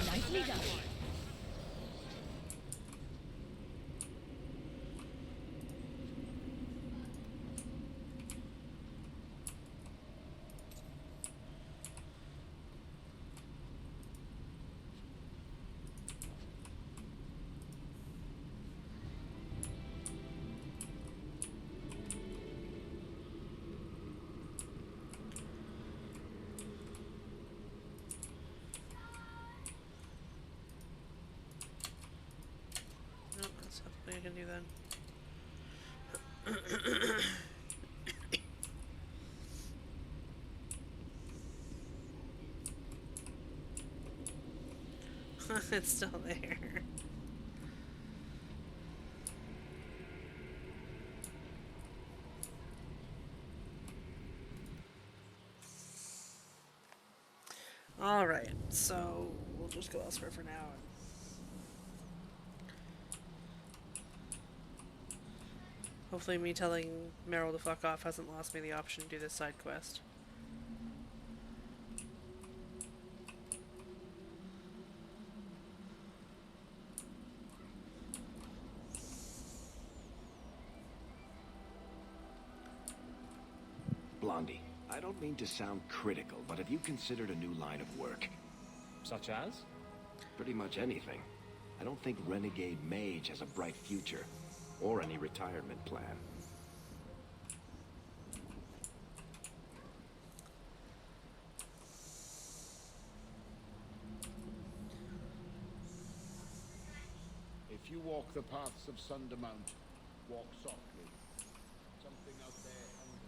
Nicely done. Nope, that's something I can do then. It's still there. Alright, so we'll just go elsewhere for now. Hopefully me telling Meryl to fuck off hasn't lost me the option to do this side quest. Blondie, I don't mean to sound critical, but have you considered a new line of work? Such as? Pretty much anything. I don't think Renegade Mage has a bright future, or any retirement plan. If you walk the paths of Sundermount, walk softly. Something out there hungers.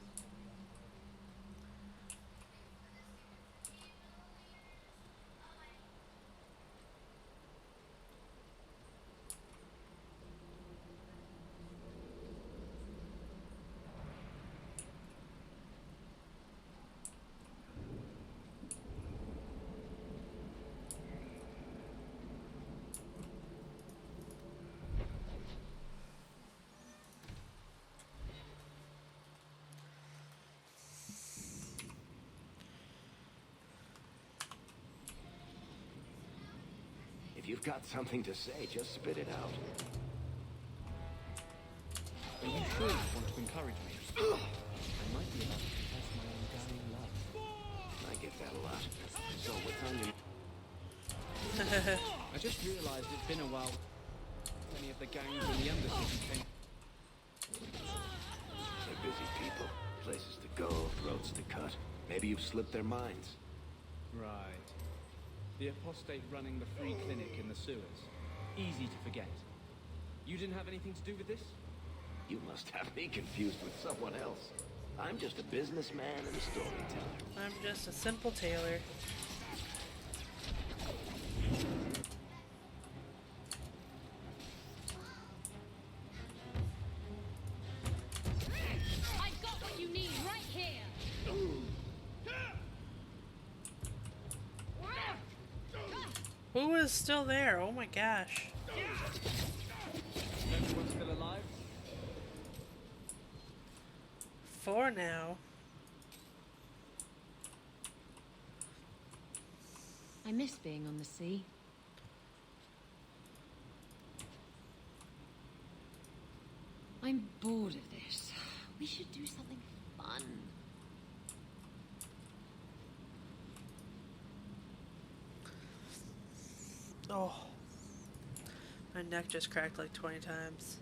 If you've got something to say, just spit it out. Are you sure you want to encourage me? I might be about to confess my undying love. I get that a lot. So what's on your... I just realized it's been a while. Many of the gangs in the Undercity came. They're busy people. Places to go, throats to cut. Maybe you've slipped their minds. Right. The apostate running the free clinic in the sewers. Easy to forget. You didn't have anything to do with this? You must have me confused with someone else. I'm just a businessman and a storyteller. I'm just a simple tailor. I've got what you need right here. Who is still there? Oh my gosh. Everyone's still alive? 4 now. I miss being on the sea. I'm bored of this. We should do something fun. Oh. My neck just cracked like 20 times.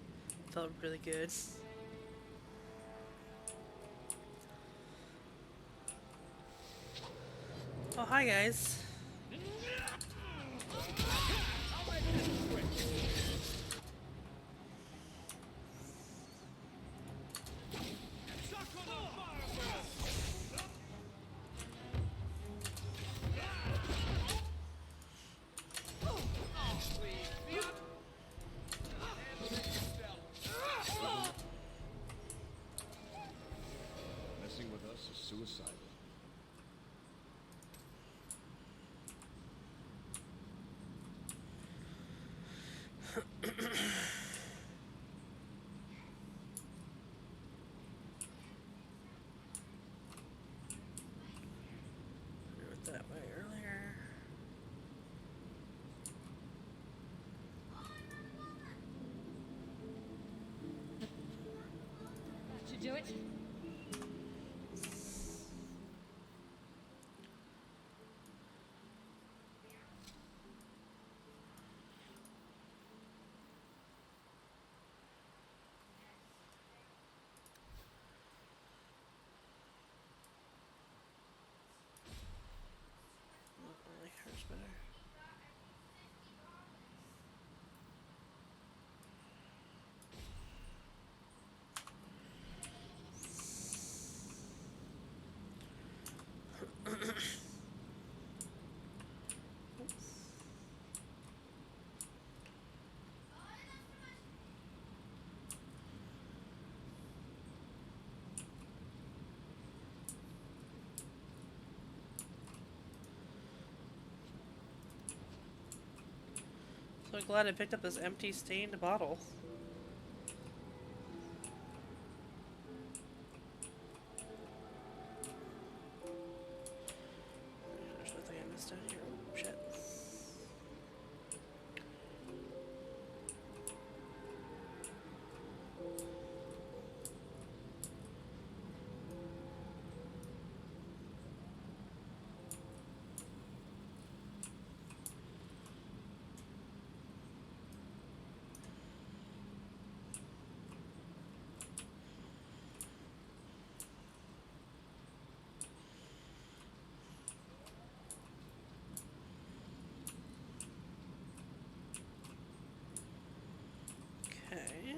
Felt really good. Oh, hi guys. Messing with us is suicidal. We went that way earlier. That should do it. I like hers better. So glad I picked up this empty stained bottle. There's nothing I missed down here. Oh, shit. Okay.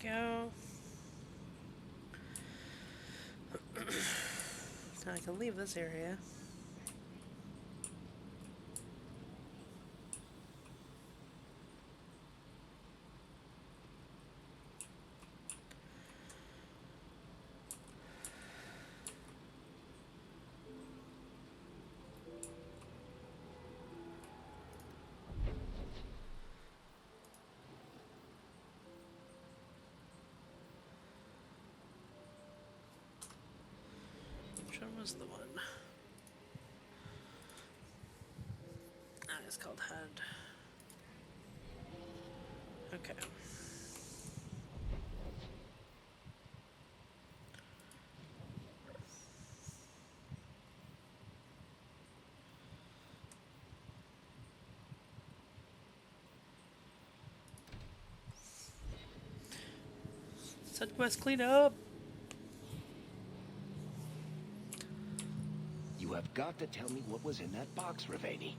Go. Now I can leave this area. Which one was the one? Ah, it's called Head. Okay. Said quest clean up. You have got to tell me what was in that box, Ravani.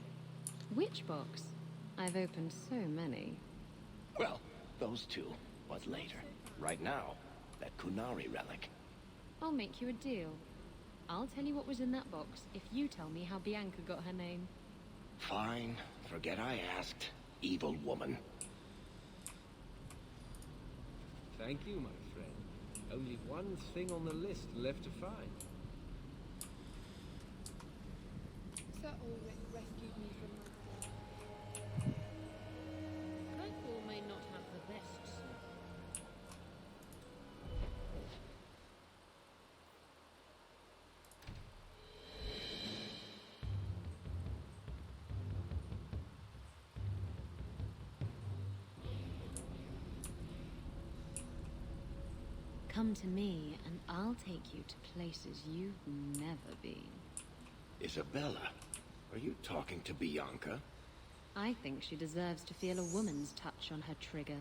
Which box? I've opened so many. Well, those two, but later. Right now, that Kunari relic. I'll make you a deal. I'll tell you what was in that box if you tell me how Bianca got her name. Fine. Forget I asked. Evil woman. Thank you, my friend. Only one thing on the list left to find. Sir Ulrich rescued me from myself. Kirkwall may not have the best suit. Come to me, and I'll take you to places you've never been. Isabella, are you talking to Bianca? I think she deserves to feel a woman's touch on her trigger.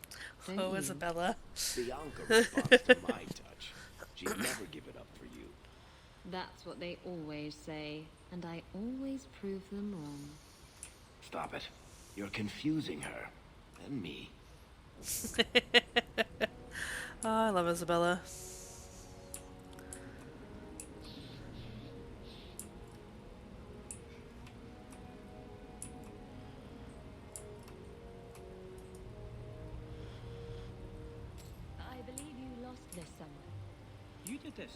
Don't Oh, you? Isabella. Bianca responds to my touch. She'd never give it up for you. That's what they always say, and I always prove them wrong. Stop it. You're confusing her. And me. Oh, I love Isabella. I believe you lost this somewhere. You did this.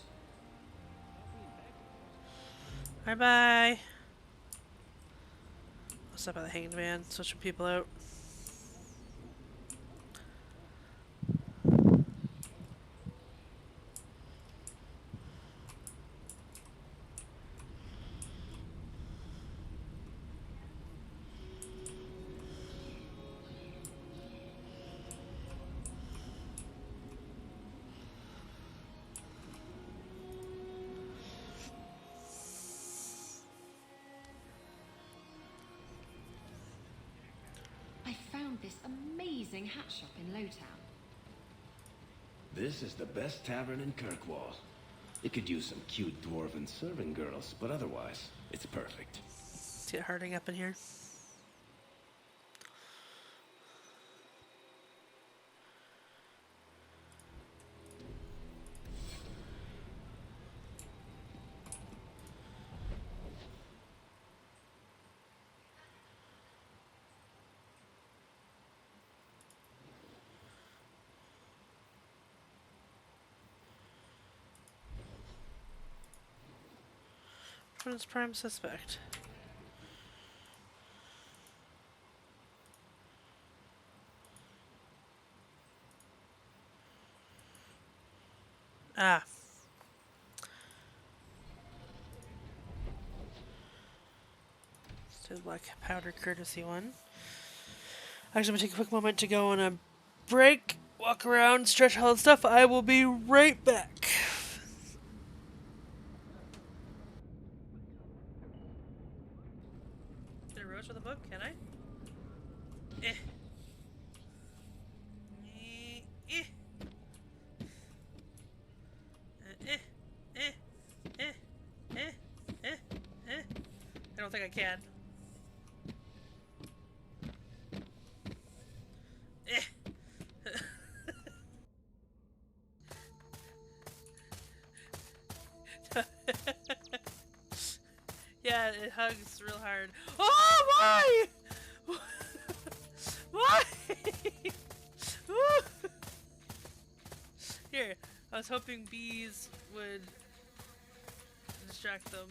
Bye bye. I'll stop by the Hanged Man, switching people out. I found this amazing hat shop in Lowtown. This is the best tavern in Kirkwall. It could use some cute dwarven serving girls, but otherwise, it's perfect. Let's get Harding up in here. Which one's prime suspect? Ah. Let's do the black powder courtesy one. Actually, I'm gonna take a quick moment to go on a break, walk around, stretch all the stuff. I will be right back. Can I roach with a book? Can I? Eh. Eh. I don't think I can. Yeah, it hugs real hard. Oh, why? Why? Here, I was hoping bees would distract them.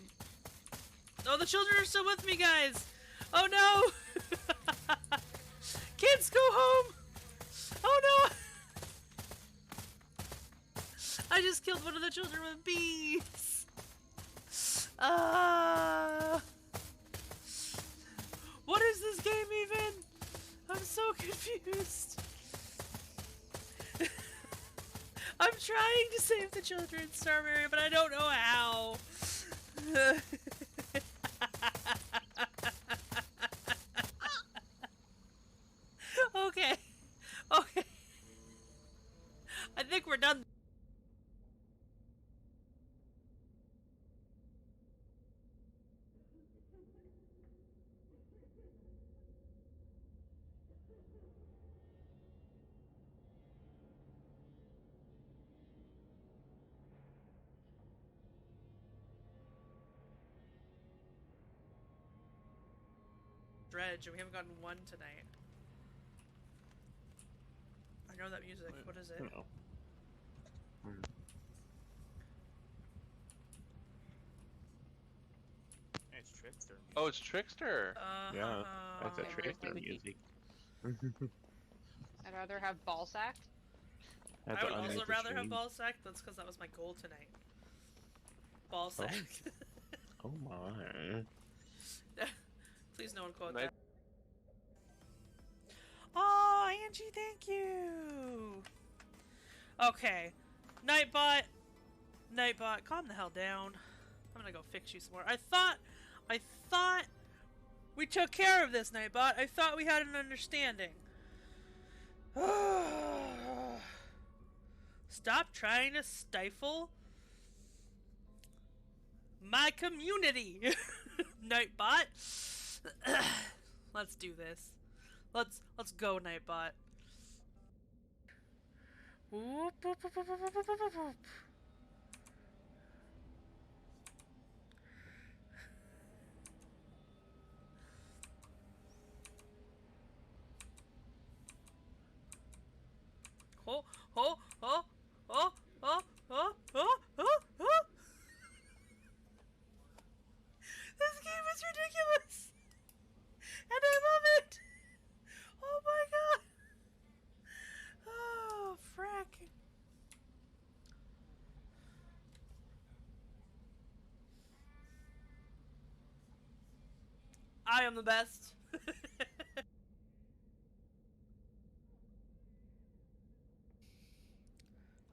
Oh, the children are still with me, guys! Oh no! Kids, go home! Oh no! I just killed one of the children with bees! What is this game even? I'm so confused. I'm trying to save the children, Starberry, but I don't know how. Okay. Okay. I think we're done. dredge, and we haven't gotten one tonight. I know that music. What is it? No. It's Trickster. Oh, it's Trickster. Yeah, that's a Okay, Trickster music. I'd rather have ball sack. I would also rather have ball sack. That's because that was my goal tonight. Ball sack. Oh my. Please no one quote that. Oh, Angie, thank you. Okay. Nightbot. Nightbot, calm the hell down. I'm gonna go fix you some more. I thought we took care of this, Nightbot. I thought we had an understanding. Stop trying to stifle my community. Nightbot. Let's do this. Let's go, Nightbot. Whoop, whoop, whoop, whoop, whoop, whoop, whoop, whoop. Oh, oh, oh, oh, oh, oh, oh, oh, oh. This game is ridiculous. And I love it. Oh my god. Oh, frack. I am the best.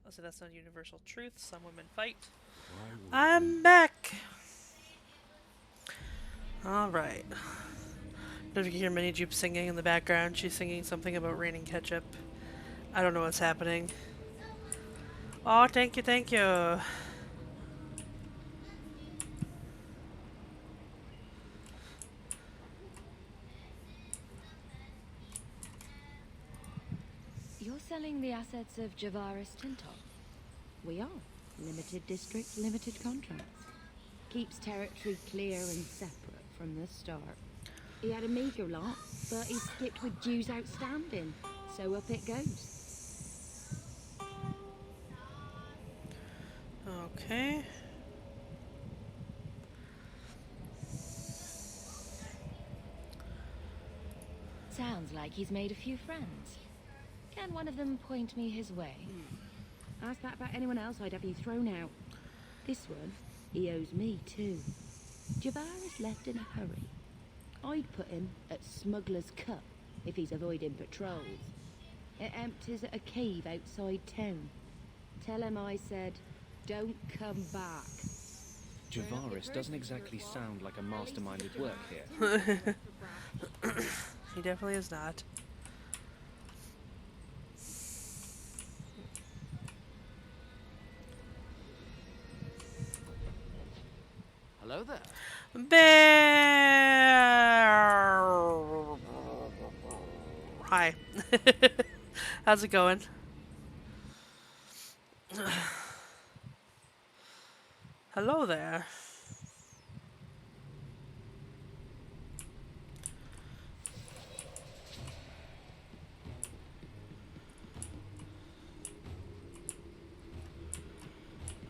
Also, that's not a universal truth. Some women fight. I'm back. Alright. If you can hear Minnie Jupe singing in the background, she's singing something about raining ketchup. I don't know what's happening. Oh, thank you, thank you. You're selling the assets of Javaris Tintop? We are. Limited district, limited contracts. Keeps territory clear and separate from the start. He had a meager lot, but he skipped with dues outstanding, so up it goes. Okay. Sounds like he's made a few friends. Can one of them point me his way? Ask that about anyone else, I'd have you thrown out. This one, he owes me too. Javaris left in a hurry. I'd put him at Smuggler's Cut if he's avoiding patrols. It empties at a cave outside town. Tell him I said, don't come back. Javaris doesn't exactly sound like a mastermind at work here. He definitely is not. Hello there. Bear. Hi. How's it going? Hello there.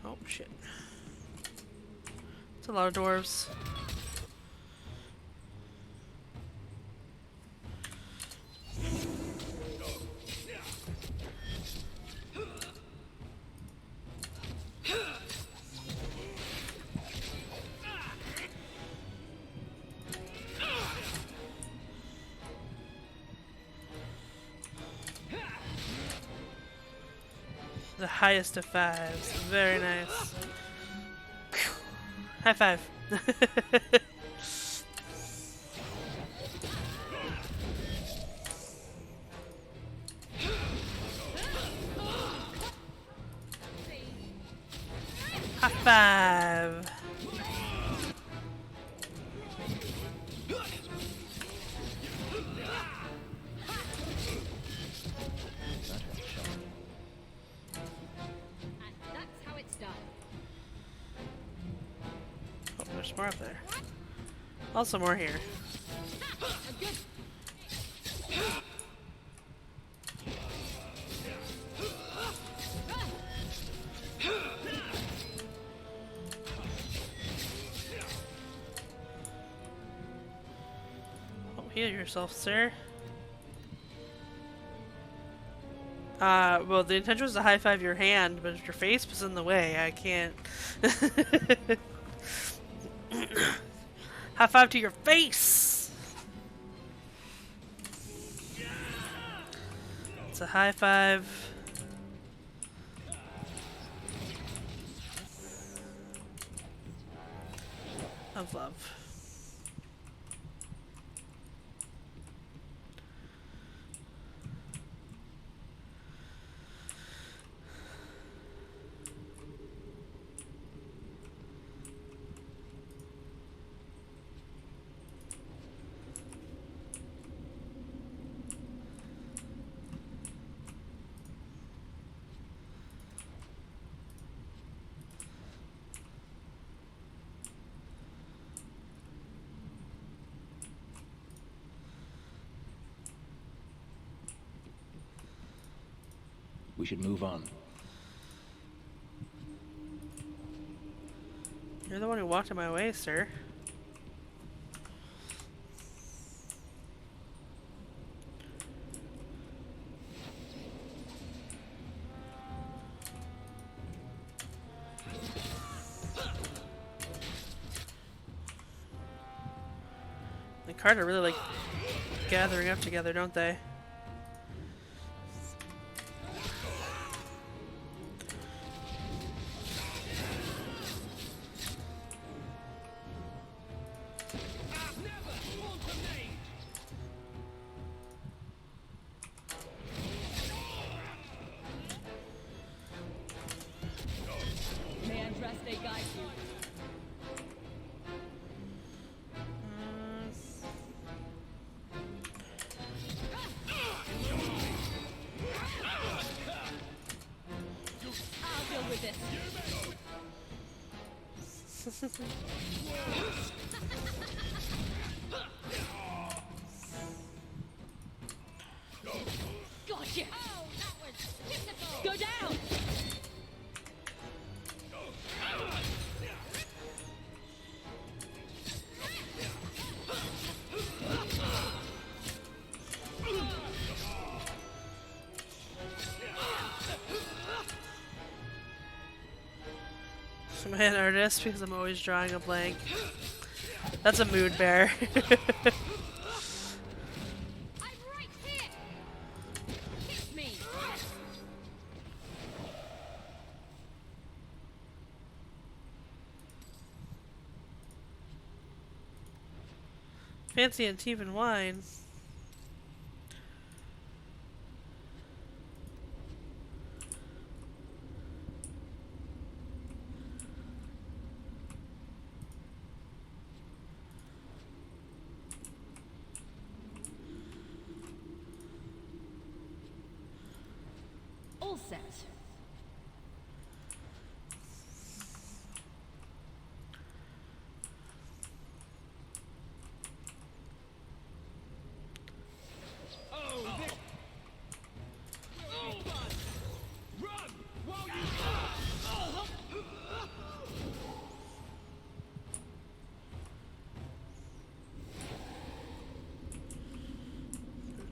Oh shit. It's a lot of dwarves. The highest of fives. Very nice. High five. High five. That's how it's done. Oh, there's more up there. Also more here. A Oh, heal yourself, sir. Well, the intention was to high five your hand, but if your face was in the way, I can't. High five to your face! It's a high five. Of love. We should move on. You're the one who walked in my way, sir. The Carter really like gathering up together, don't they? Gotcha! Go down! Am I an artist? Because I'm always drawing a blank. That's a mood bear. Fancy Antivan wine. All set.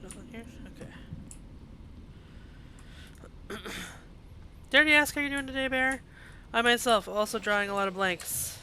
Nothing here? Okay. Did I already ask how you're doing today, Bear? I myself also drawing a lot of blanks.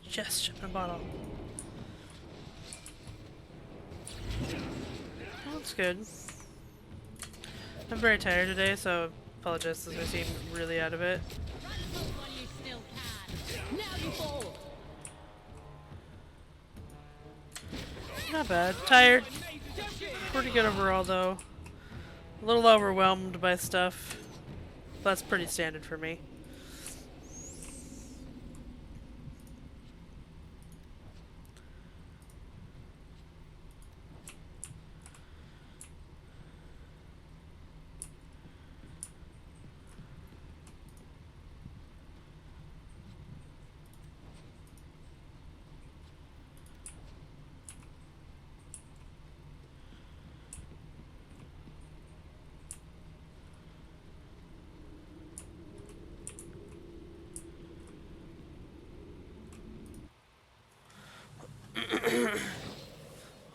Just ship a bottle. Oh, that's good. I'm very tired today, so apologize if I seem really out of it. Now you fall! Not bad. Tired. Pretty good overall, though. A little overwhelmed by stuff. That's pretty standard for me.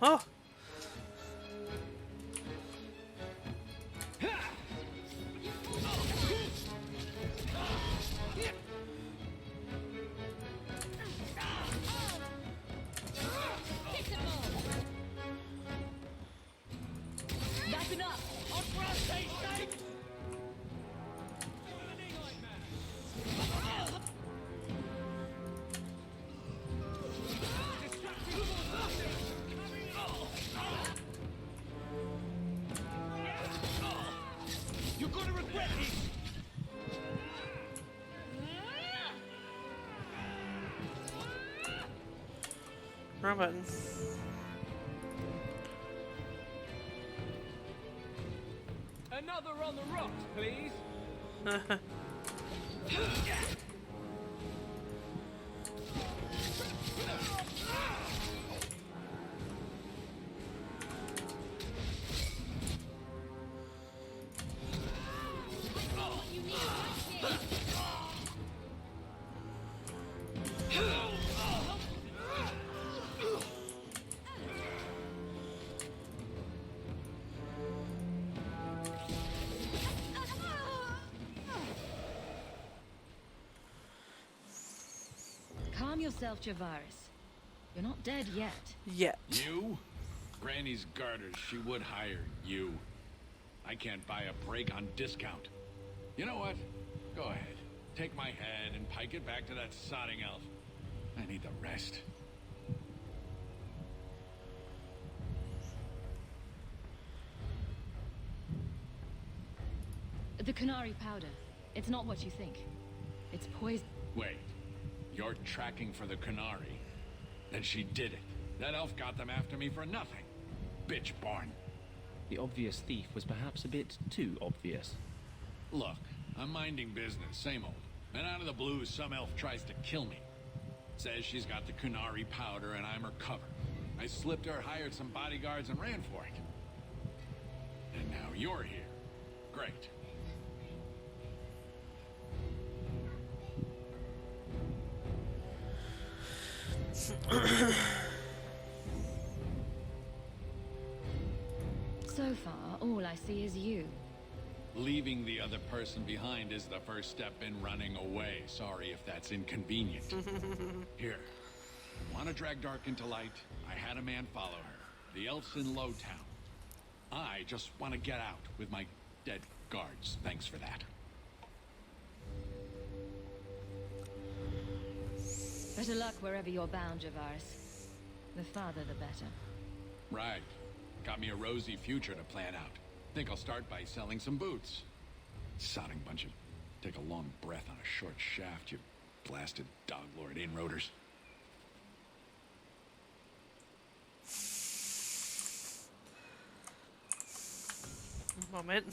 Oh! That's enough! On Frosty's sake! You're gonna regret this! Wrong button. Another on the rocks, please. Calm yourself, Javaris. You're not dead yet. Yet. You? Granny's garters, she would hire you. I can't buy a break on discount. You know what? Go ahead. Take my head and pike it back to that sodding elf. I need the rest. The Canary powder. It's not what you think. It's poison. Wait. You're tracking for the Canary. Then she did it. That elf got them after me for nothing. Bitch born. The obvious thief was perhaps a bit too obvious. Look, I'm minding business, same old. And out of the blue, some elf tries to kill me. Says she's got the Canary powder and I'm her cover. I slipped her, hired some bodyguards, and ran for it. And now you're here. Great. So far, all I see is you. Leaving the other person behind is the first step in running away. Sorry if that's inconvenient. Here. Want to drag Dark into light? I had a man follow her. The elf's in Lowtown. I just want to get out with my dead guards. Thanks for that. Better luck wherever you're bound, Javaris. The farther, the better. Right. Got me a rosy future to plan out. Think I'll start by selling some boots. Sodding bunch of... Take a long breath on a short shaft, you blasted dog lord inroaders. Moment.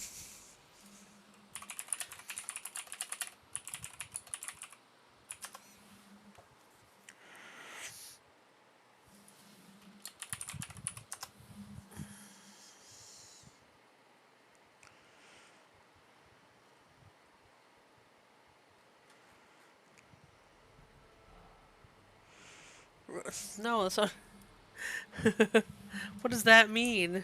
No, that's not. What does that mean?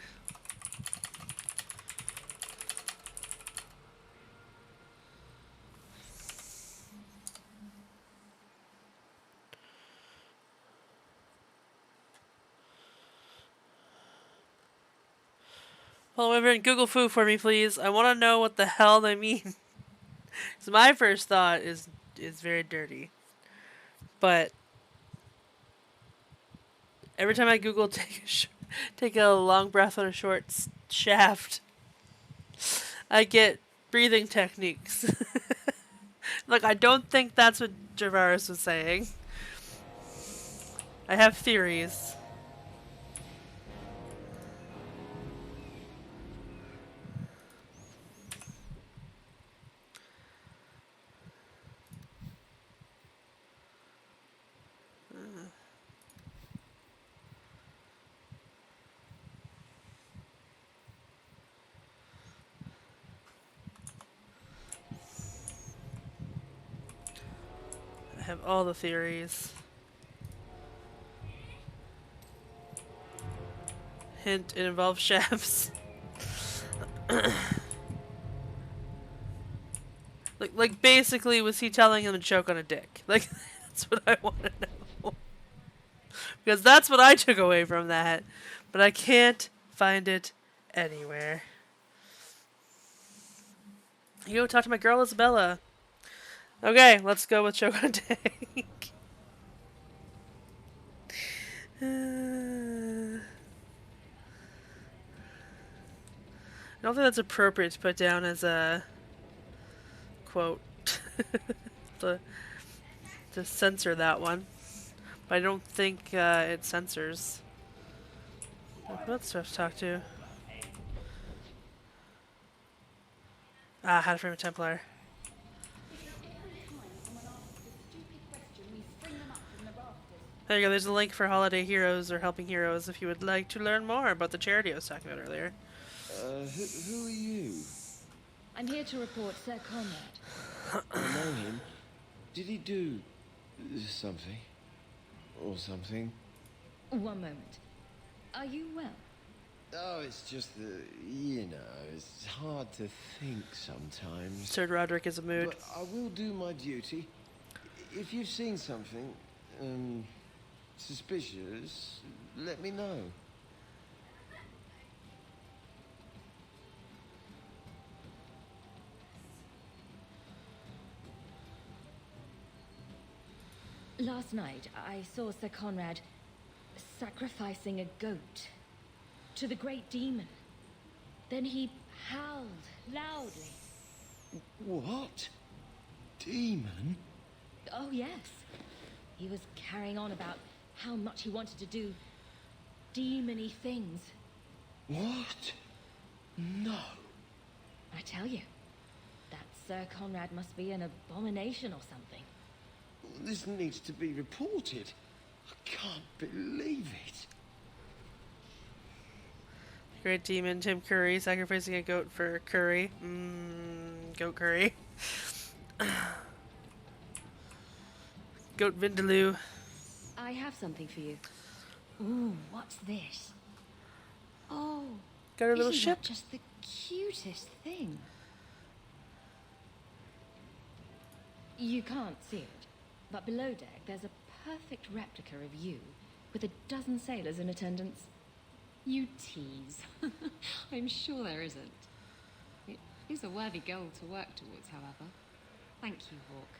Well, everyone, Google foo for me, please. I want to know what the hell they mean. So my first thought is very dirty, but Every time I Google take a long breath on a short shaft, I get breathing techniques. Look, I don't think that's what Javaris was saying. I have theories. I have all the theories. Hint, it involves shafts. like basically, was he telling him to choke on a dick? Like, that's what I want to know. Because that's what I took away from that. But I can't find it anywhere. You go talk to my girl Isabella. Okay, let's go with choke on a dick. I don't think that's appropriate to put down as a quote. to censor that one. But I don't think it censors. What else do I have to talk to? Ah, how to frame a Templar. There you go, there's a link for Holiday Heroes or Helping Heroes if you would like to learn more about the charity I was talking about earlier. Who are you? I'm here to report Sir Conrad. I know him. Did he do something? Or something? One moment. Are you well? Oh, it's just that, you know, it's hard to think sometimes. Sir Roderick is a mood. But I will do my duty. If you've seen something, suspicious, let me know. Last night, I saw Sir Conrad sacrificing a goat to the great demon. Then he howled loudly. What? Demon? Oh, yes. He was carrying on about how much he wanted to do demon-y things. What? No. I tell you, that Sir Conrad must be an abomination or something. This needs to be reported. I can't believe it. Great demon Tim Curry sacrificing a goat for curry. Goat curry. Goat vindaloo. I have something for you. Ooh, what's this? Oh, got a little isn't ship. that just the cutest thing? You can't see it, but below deck there's a perfect replica of you with a dozen sailors in attendance. You tease. I'm sure there isn't. It is a worthy goal to work towards, however. Thank you, Hawke.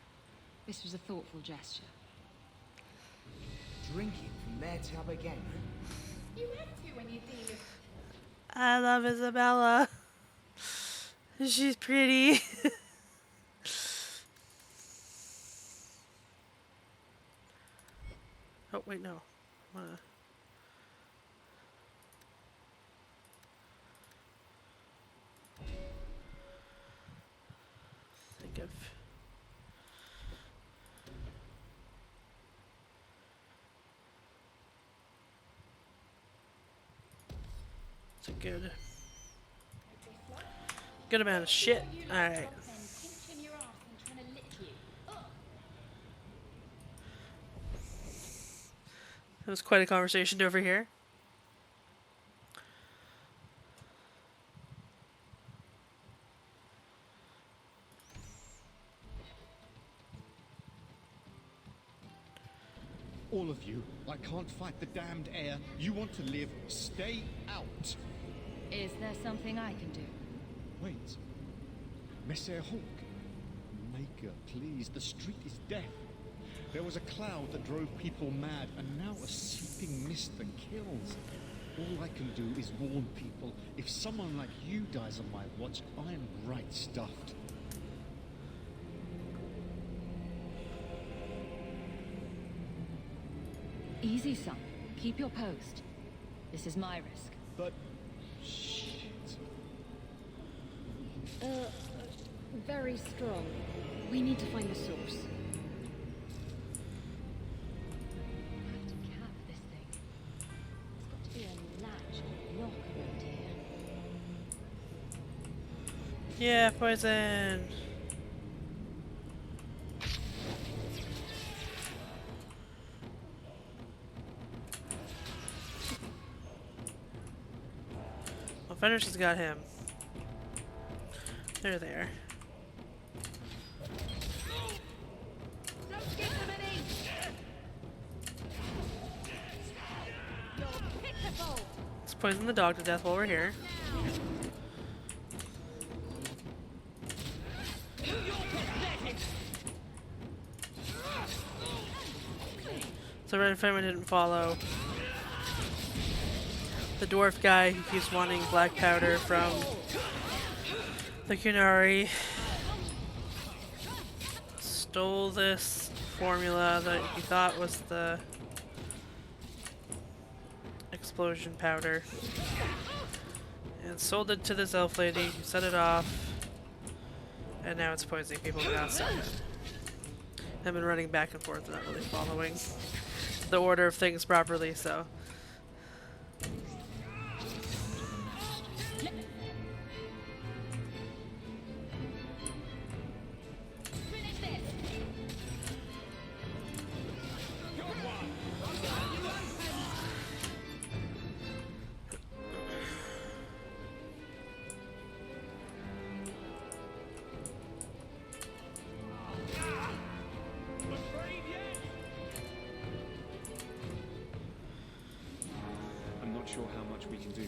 This was a thoughtful gesture. Drinking from their tub again. You have to when you deal with... I love Isabella. She's pretty. Oh, wait, no. Think of... It's a good amount of shit. Alright. That was quite a conversation over here. All of you, I can't fight the damned air. You want to live, stay out. Is there something I can do? Wait. Messer Hawke. Maker, please, the street is deaf. There was a cloud that drove people mad, and now a seeping mist that kills. All I can do is warn people. If someone like you dies on my watch, I am right stuffed. Easy, son. Keep your post. This is my risk. But... shit. Very strong. We need to find the source. Have to cap this thing. There's got to be a latch or lock around here. Yeah, poison. Well, Fenris has got him. They're there. Let's poison the dog to death while we're here. So Red Famine didn't follow the dwarf guy who keeps wanting black powder from the Kunari. Stole this formula that he thought was the explosion powder and sold it to this elf lady who set it off, and now it's poisoning people who got started. I've been running back and forth, not really following the order of things properly, so. I'm not sure how much we can do.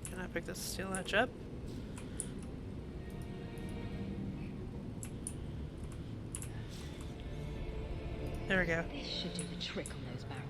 Can I pick this steel hatch up? There we go. This should do the trick on those barrels.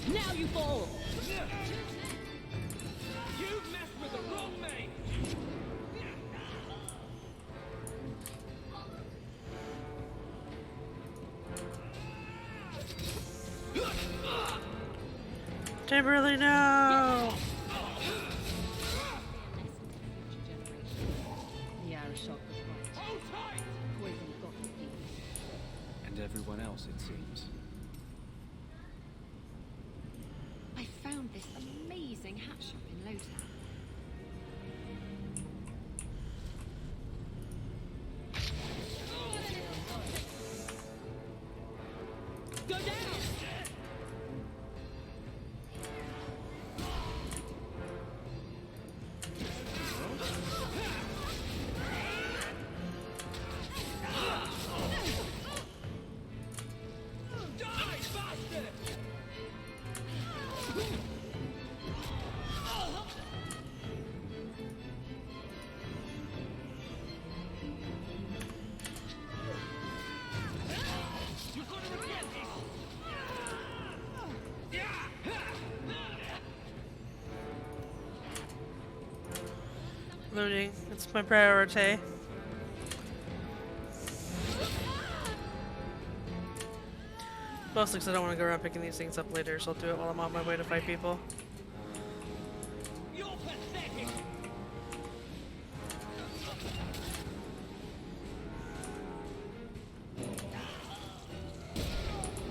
Now you fall! You've messed with the wrong mate! Timberly, no! The arrow shot was right. Poison got the people. And everyone else, it seems. I found this amazing hat shop in Lowtown. Go down! Looting. It's my priority. Mostly because I don't want to go around picking these things up later, so I'll do it while I'm on my way to fight people. You're pathetic!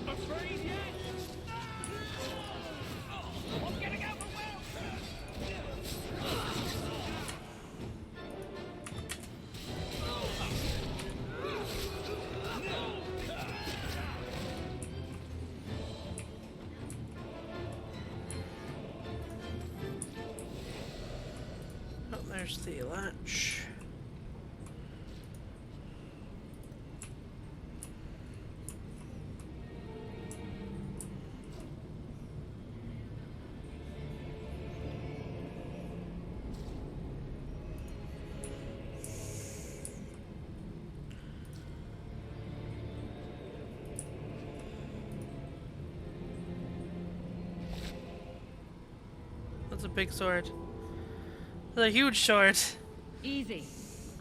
Afraid yet? I'm getting overwhelmed! Oh, there's the latch. That's a big sword. That's a huge sword. Easy.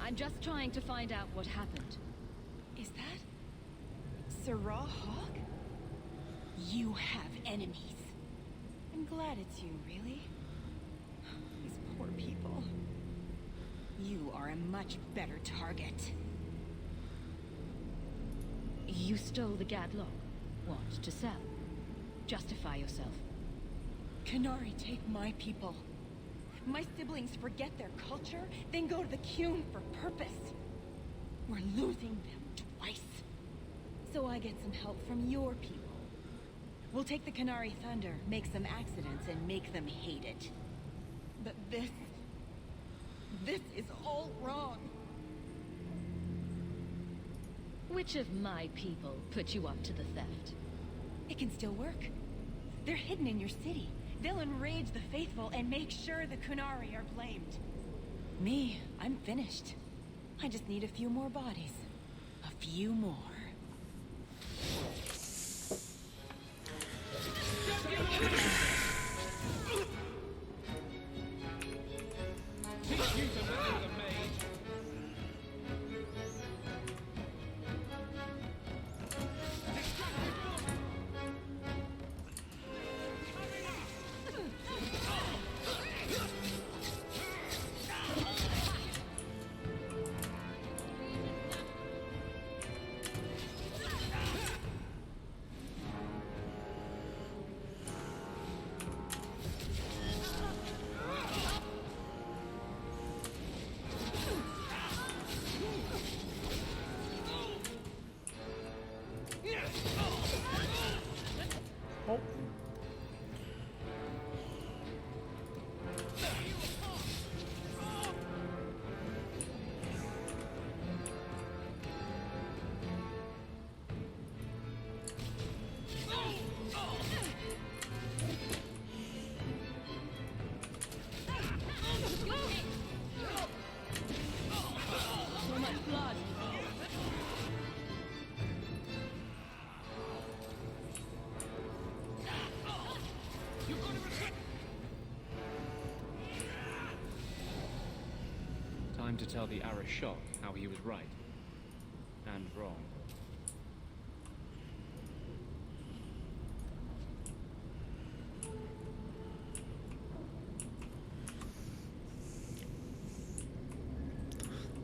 I'm just trying to find out what happened. Is that Sirrah Hawke? You have enemies. I'm glad it's you, really. These poor people. You are a much better target. You stole the Gadlock. What, to sell? Justify yourself. Canary take my people. My siblings forget their culture, then go to the Qun for purpose. We're losing them twice. So I get some help from your people. We'll take the Canary Thunder, make some accidents, and make them hate it. But this is all wrong. Which of my people put you up to the theft? It can still work. They're hidden in your city. They'll enrage the faithful and make sure the Kunari are blamed. Me, I'm finished. I just need a few more bodies. A few more. Time to tell the Arashok how he was right. And wrong.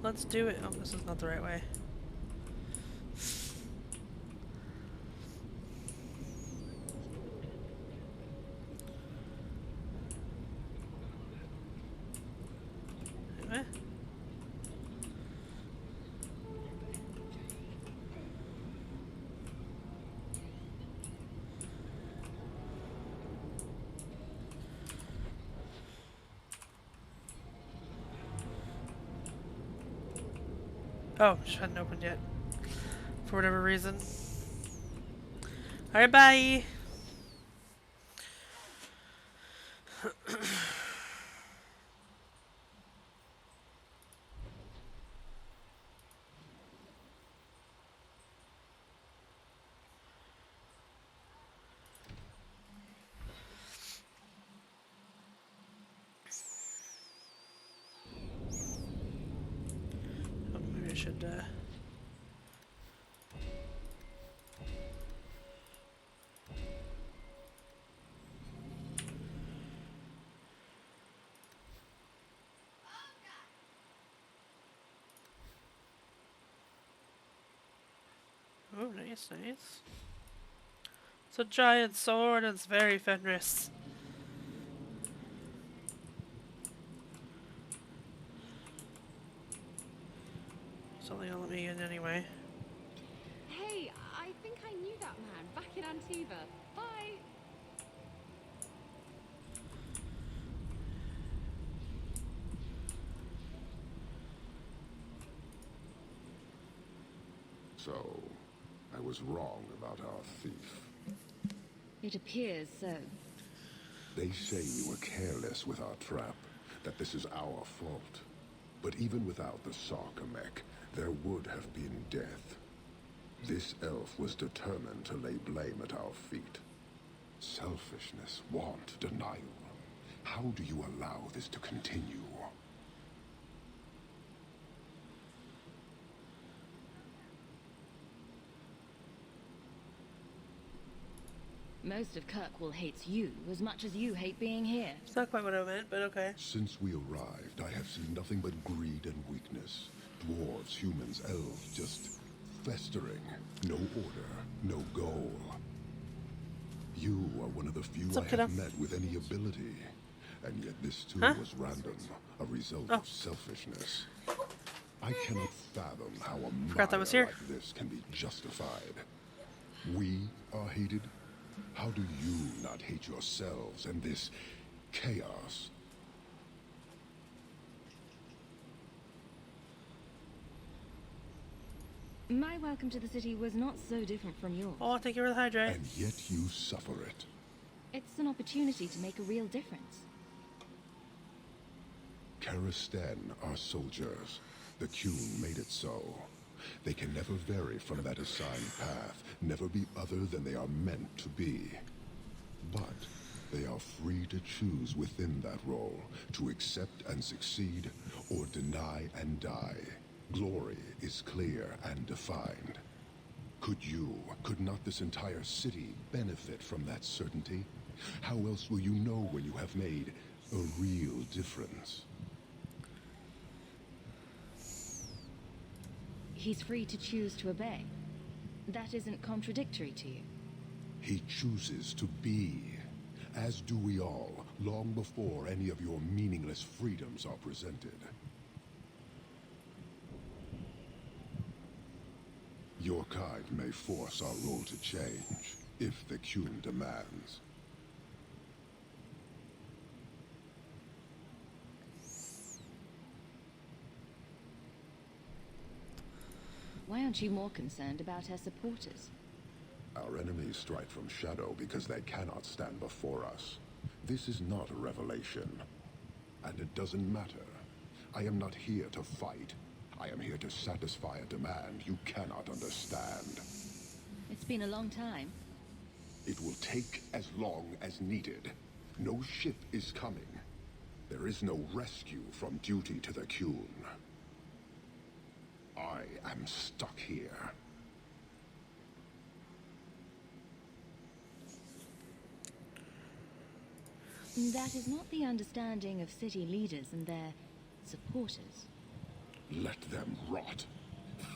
Let's do it. Oh, this is not the right way. Eh? Oh, she hadn't opened yet. For whatever reason. Alright, bye! should, Oh, nice, nice. It's a giant sword and it's very Fenris. Something will let me in anyway. Hey, I think I knew that man back in Antiva. Bye! So, I was wrong about our thief. It appears so. They say we were careless with our trap, that this is our fault. But even without the Sarkamek, there would have been death. This elf was determined to lay blame at our feet. Selfishness, want, denial. How do you allow this to continue? Most of Kirkwall hates you as much as you hate being here. It's not quite what I meant, but okay. Since we arrived, I have seen nothing but greed and weakness. Dwarves, humans, elves, just festering. No order, no goal. You are one of the few I have met with any ability. And yet this too was random, a result of selfishness. I cannot fathom how a murder like this can be justified. We are hated? How do you not hate yourselves and this chaos? My welcome to the city was not so different from yours. Oh, thank you for the hydrate. And yet you suffer it. It's an opportunity to make a real difference. Karastan are soldiers. The Qun made it so. They can never vary from that assigned path, never be other than they are meant to be. But they are free to choose within that role, to accept and succeed, or deny and die. Glory is clear and defined. Could not this entire city benefit from that certainty? How else will you know when you have made a real difference? He's free to choose to obey. That isn't contradictory to you. He chooses to be, as do we all, long before any of your meaningless freedoms are presented. Your kind may force our role to change, if the Qun demands. Why aren't you more concerned about her supporters? Our enemies strike from shadow because they cannot stand before us. This is not a revelation. And it doesn't matter. I am not here to fight. I am here to satisfy a demand you cannot understand. It's been a long time. It will take as long as needed. No ship is coming. There is no rescue from duty to the Qun. I am stuck here. That is not the understanding of city leaders and their supporters. Let them rot.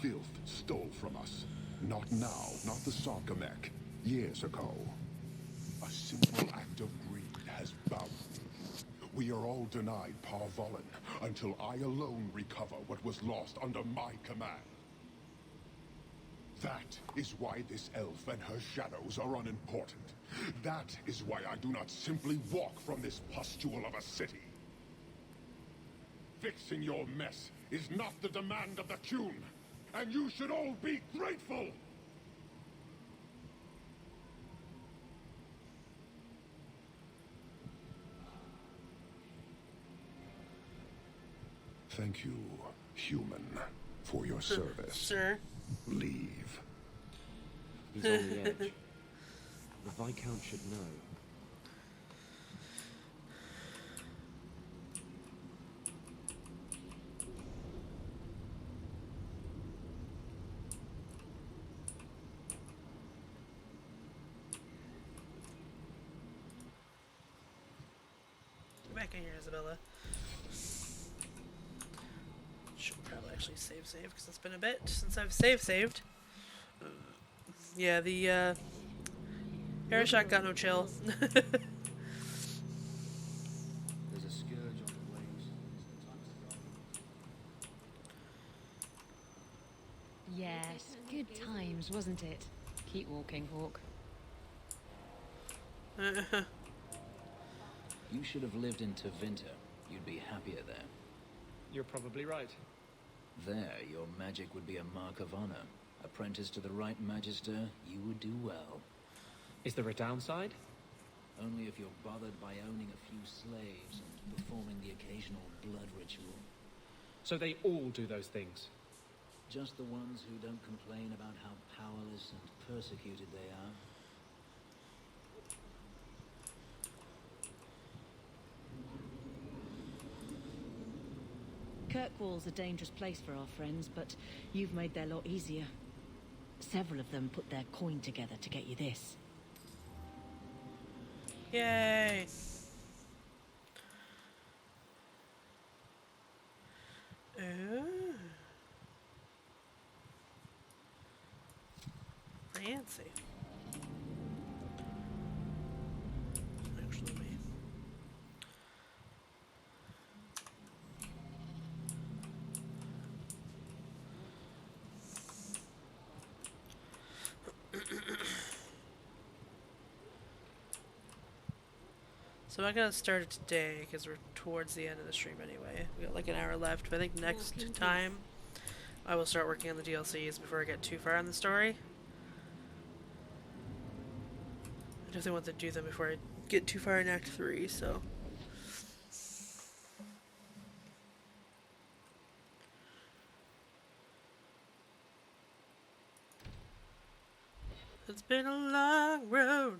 Filth stole from us. Not now, not the Sarkamek. Years ago. A simple act of greed has bound me. We are all denied Parvolin until I alone recover what was lost under my command. That is why this elf and her shadows are unimportant. That is why I do not simply walk from this pustule of a city. Fixing your mess is not the demand of the Qun, and you should all be grateful! Thank you, human, for your service. Sir. Leave. He's on the edge. The Viscount should know. back in here, Isabella. Should probably actually save because it's been a bit since I've saved. Yeah, the air shot got no chill. There's a scourge on the waves. Yes, good times, wasn't it? Keep walking, Hawke. You should have lived in Tevinter. You'd be happier there. You're probably right. There, your magic would be a mark of honor. Apprentice to the right magister, you would do well. Is there a downside? Only if you're bothered by owning a few slaves and performing the occasional blood ritual. So they all do those things? Just the ones who don't complain about how powerless and persecuted they are. Kirkwall's a dangerous place for our friends, but you've made their lot easier. Several of them put their coin together to get you this. Yay! Ooh. Fancy. Actually, so I'm not gonna start it today because we're towards the end of the stream anyway. We got like an hour left, but I think next time I will start working on the DLCs before I get too far in the story. I definitely want to do them before I get too far in Act 3, so. It's been a long road.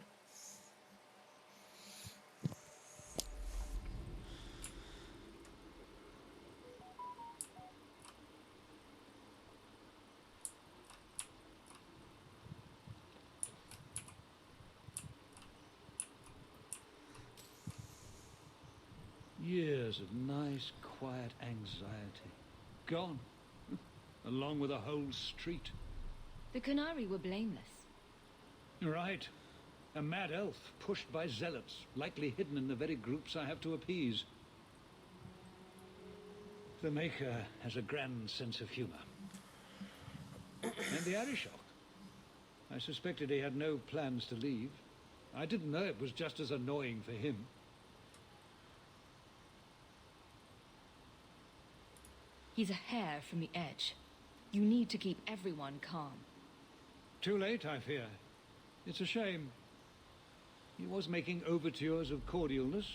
Years of nice, quiet anxiety. Gone. Along with a whole street. The Qunari were blameless. Right. A mad elf pushed by zealots, likely hidden in the very groups I have to appease. The Maker has a grand sense of humor. And the Arishok. I suspected he had no plans to leave. I didn't know it was just as annoying for him. He's a hair from the edge. You need to keep everyone calm. Too late, I fear. It's a shame. He was making overtures of cordialness.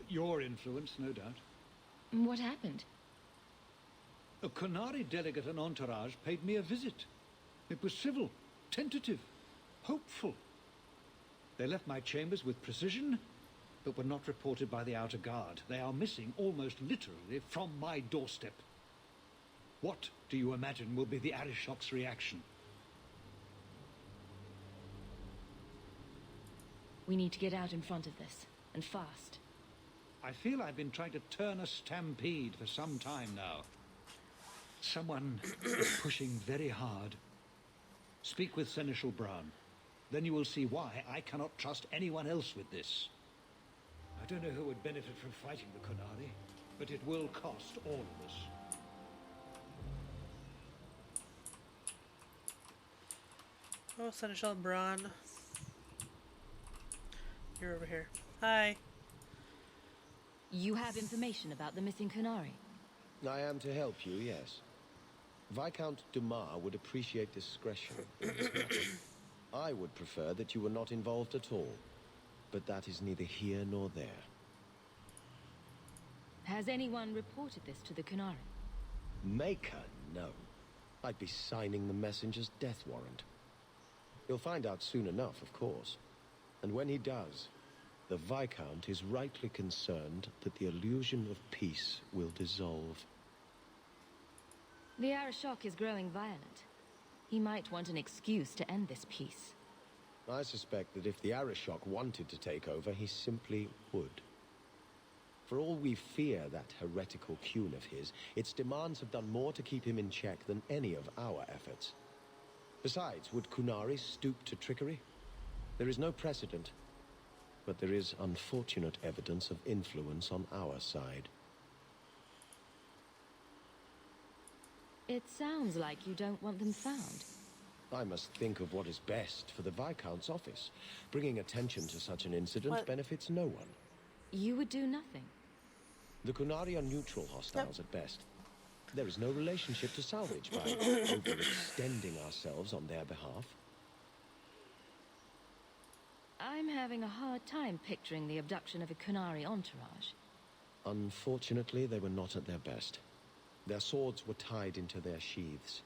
Your influence, no doubt. What happened? A Qunari delegate and entourage paid me a visit. It was civil, tentative, hopeful. They left my chambers with precision, but were not reported by the outer guard. They are missing almost literally from my doorstep. What do you imagine will be the Arishok's reaction? We need to get out in front of this, and fast. I feel I've been trying to turn a stampede for some time now. Someone is pushing very hard. Speak with Seneschal Brown. Then you will see why I cannot trust anyone else with this. I don't know who would benefit from fighting the Qunari, but it will cost all of us. Oh, Seneschal Braun. You're over here. Hi. You have information about the missing Qunari? I am to help you, yes. Viscount Dumas would appreciate discretion in this matter. I would prefer that you were not involved at all, but that is neither here nor there. Has anyone reported this to the Qunari? Maker? No. I'd be signing the messenger's death warrant. He'll find out soon enough, of course. And when he does, the Viscount is rightly concerned that the illusion of peace will dissolve. The Arishok is growing violent. He might want an excuse to end this peace. I suspect that if the Arishok wanted to take over, he simply would. For all we fear that heretical Cune of his, its demands have done more to keep him in check than any of our efforts. Besides, would Kunari stoop to trickery? There is no precedent, but there is unfortunate evidence of influence on our side. It sounds like you don't want them found. I must think of what is best for the Viscount's office. Bringing attention to such an incident benefits no one. You would do nothing. The Kunari are neutral hostiles at best. There is no relationship to salvage by overextending ourselves on their behalf. I'm having a hard time picturing the abduction of a Kunari entourage. Unfortunately, they were not at their best. Their swords were tied into their sheaths,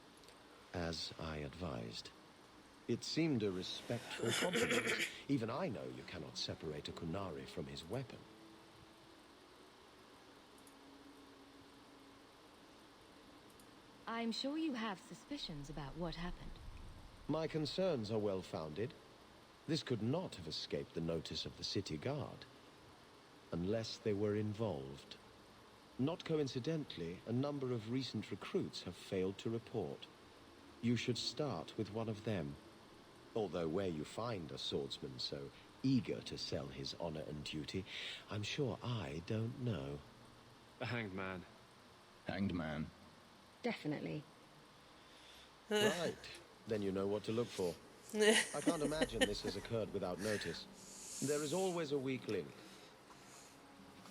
as I advised. It seemed a respectful compromise. Even I know you cannot separate a Kunari from his weapon. I'm sure you have suspicions about what happened. My concerns are well-founded. This could not have escaped the notice of the city guard, unless they were involved. Not coincidentally, a number of recent recruits have failed to report. You should start with one of them. Although where you find a swordsman so eager to sell his honor and duty, I'm sure I don't know. A hanged man. Hanged man. Definitely. Right. Then you know what to look for. I can't imagine this has occurred without notice. There is always a weak link.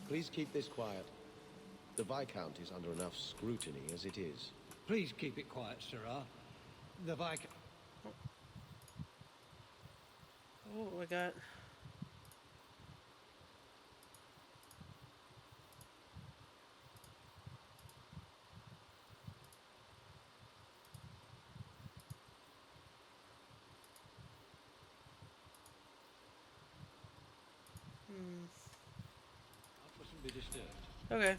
Please keep this quiet. The Viscount is under enough scrutiny as it is. Please keep it quiet, Sirrah. The Viscount... Oh, we got... Be disturbed. Okay.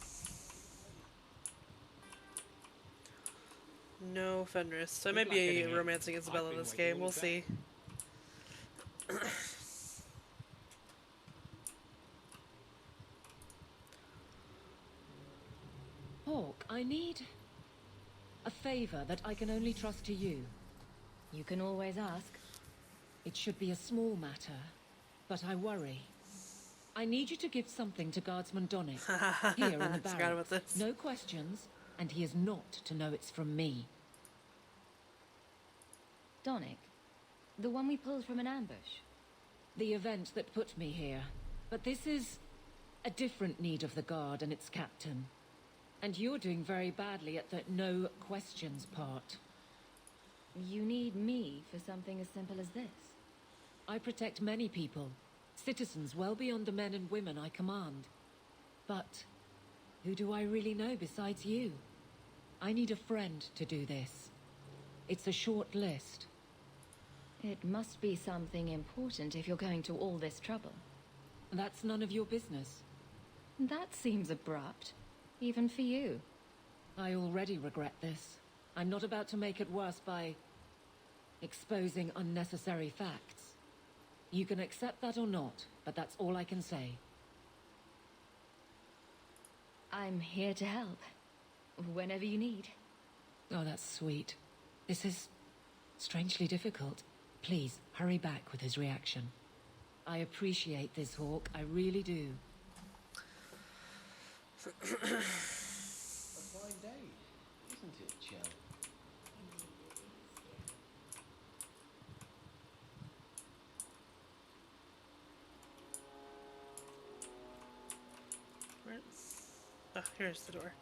No Fenris. So I might be romancing Isabella in this game. We'll see. Hawke, I need a favor that I can only trust to you. You can always ask. It should be a small matter, but I worry. I need you to give something to Guardsman Donick, here in the Forgot barracks. about this. No questions, and he is not to know it's from me. Donick? The one we pulled from an ambush? The event that put me here. But this is a different need of the Guard and its captain. And you're doing very badly at the no questions part. You need me for something as simple as this? I protect many people. Citizens well beyond the men and women I command. But who do I really know besides you? I need a friend to do this. It's a short list. It must be something important if you're going to all this trouble. That's none of your business. That seems abrupt, even for you. I already regret this. I'm not about to make it worse by exposing unnecessary facts. You can accept that or not, but that's all I can say. I'm here to help. Whenever you need. Oh, that's sweet. This is strangely difficult. Please, hurry back with his reaction. I appreciate this, Hawke. I really do. A fine day, isn't it, Chell? Oh, here's the door.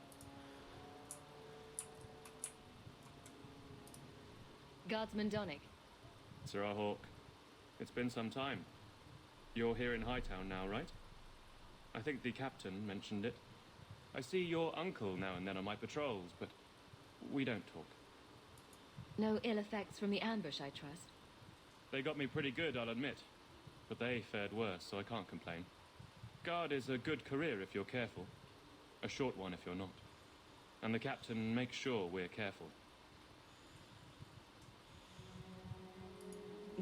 Guardsman Donick. Sirrah Hawke, it's been some time. You're here in Hightown now, right? I think the captain mentioned it. I see your uncle now and then on my patrols, but we don't talk. No ill effects from the ambush, I trust? They got me pretty good, I'll admit. But they fared worse, so I can't complain. Guard is a good career if you're careful. A short one if you're not. And the captain makes sure we're careful.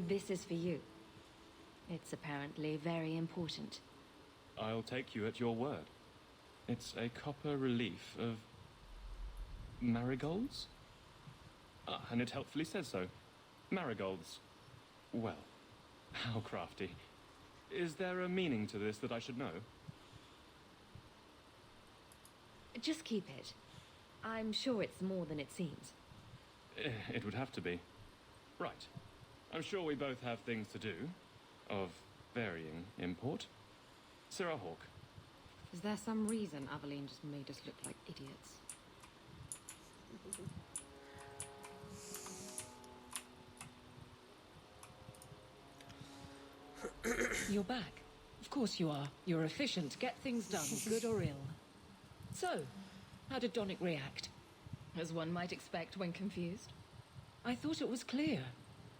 This is for you. It's apparently very important. I'll take you at your word. It's a copper relief of marigolds? And it helpfully says so. Marigolds. Well, how crafty. Is there a meaning to this that I should know? Just keep it. I'm sure it's more than it seems. It would have to be. Right. I'm sure we both have things to do, of varying import. Sirrah Hawke. Is there some reason Aveline just made us look like idiots? You're back. Of course you are. You're efficient. Get things done, good or ill. So, how did Donick react? As one might expect when confused. I thought it was clear.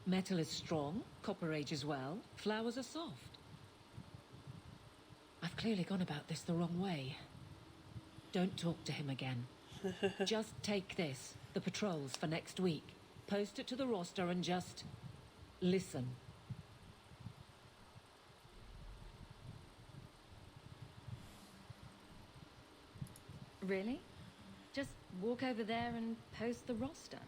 Metal is strong, copper ages well, flowers are soft. I've clearly gone about this the wrong way. Don't talk to him again. Just take this, the patrols for next week. Post it to the roster and just listen. Really? Just walk over there and post the roster?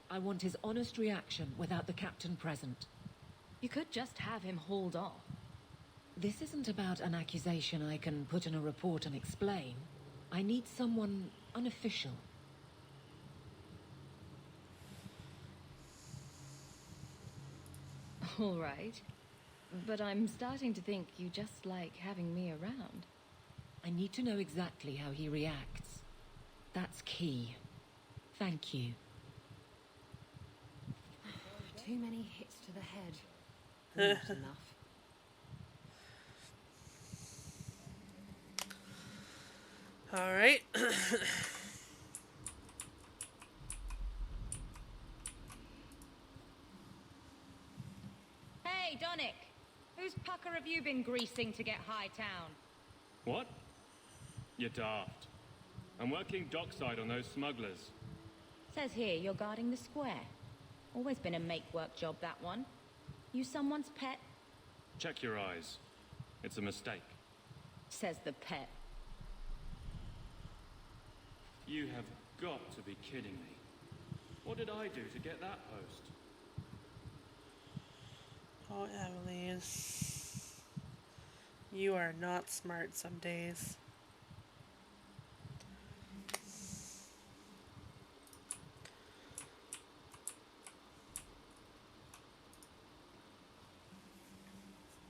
I want his honest reaction without the captain present. You could just have him hauled off. This isn't about an accusation I can put in a report and explain. I need someone unofficial. All right. But I'm starting to think you just like having me around. I need to know exactly how he reacts. That's key. Thank you. Too many hits to the head. Not enough. All right. Hey, Donick! Whose pucker have you been greasing to get Hightown? What? You're daft. I'm working dockside on those smugglers. Says here you're guarding the square. Always been a make-work job, that one. You someone's pet? Check your eyes. It's a mistake. Says the pet. You have got to be kidding me. What did I do to get that post? Oh, Aveline. You are not smart some days.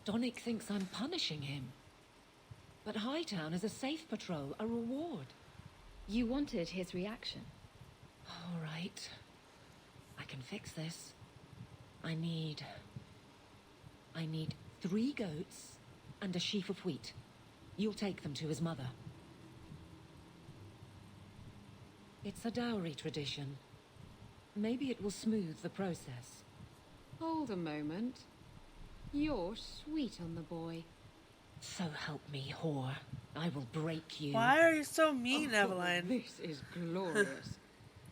Donick thinks I'm punishing him. But Hightown is a safe patrol, a reward. You wanted his reaction. All right. I can fix this. I need 3 goats and a sheaf of wheat. You'll take them to his mother. It's a dowry tradition. Maybe it will smooth the process. Hold a moment. You're sweet on the boy. So help me, whore. I will break you. Why are you so mean, Aveline? This is glorious.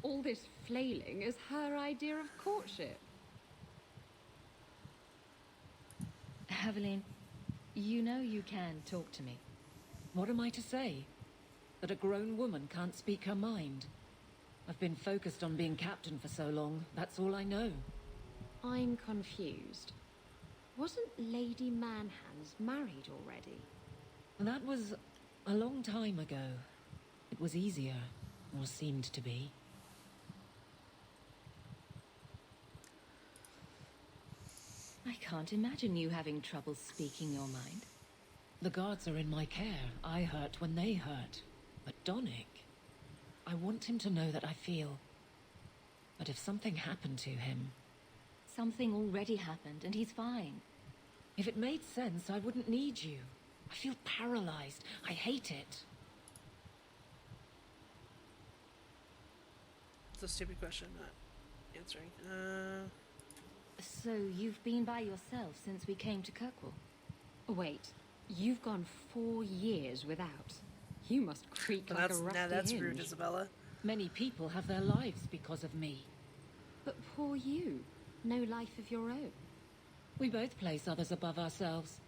All this flailing is her idea of courtship. Aveline, you know you can talk to me. What am I to say? That a grown woman can't speak her mind? I've been focused on being captain for so long, that's all I know. I'm confused. Wasn't Lady Manhands married already? That was a long time ago. It was easier, or seemed to be. I can't imagine you having trouble speaking your mind. The guards are in my care. I hurt when they hurt. But Donick, I want him to know that I feel. But if something happened to him... Something already happened, and he's fine. If it made sense, I wouldn't need you. I feel paralyzed. I hate it. It's a stupid question, not answering. So you've been by yourself since we came to Kirkwall? Wait, you've gone 4 years without. You must creak like a rusty that's hinge. rude, Isabella. Many people have their lives because of me. But poor you. No life of your own. We both place others above ourselves.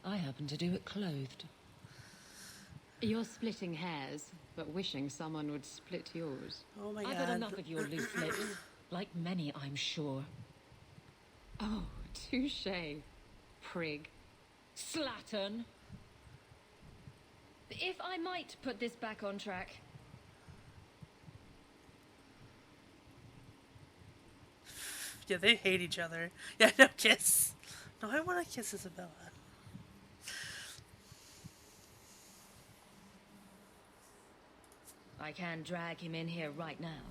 I happen to do it clothed. You're splitting hairs, but wishing someone would split yours. Oh my god. I've had enough of your loose lips. Like many, I'm sure. Oh, touche, prig. Slattern! If I might put this back on track. Yeah, they hate each other. Yeah, no kiss. No, I want to kiss Isabella. I can drag him in here right now.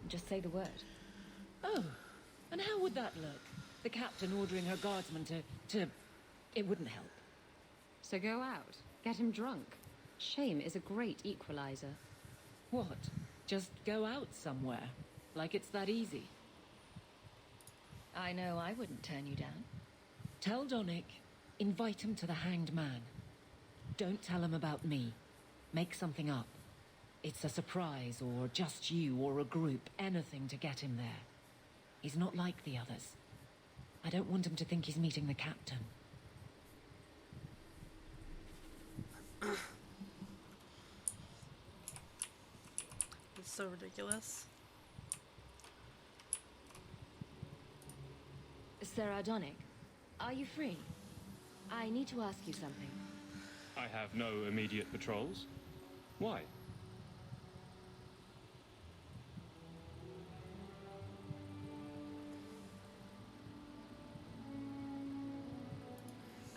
Just say the word. Oh, and how would that look? The captain ordering her guardsmen to... It wouldn't help. So go out, get him drunk. Shame is a great equalizer. What? Just go out somewhere? Like it's that easy? I know I wouldn't turn you down. Tell Donnic, invite him to the Hanged Man. Don't tell him about me. Make something up. It's a surprise, or just you, or a group, anything to get him there. He's not like the others. I don't want him to think he's meeting the captain. It's so ridiculous. Sarah Donnic, are you free? I need to ask you something. I have no immediate patrols. Why?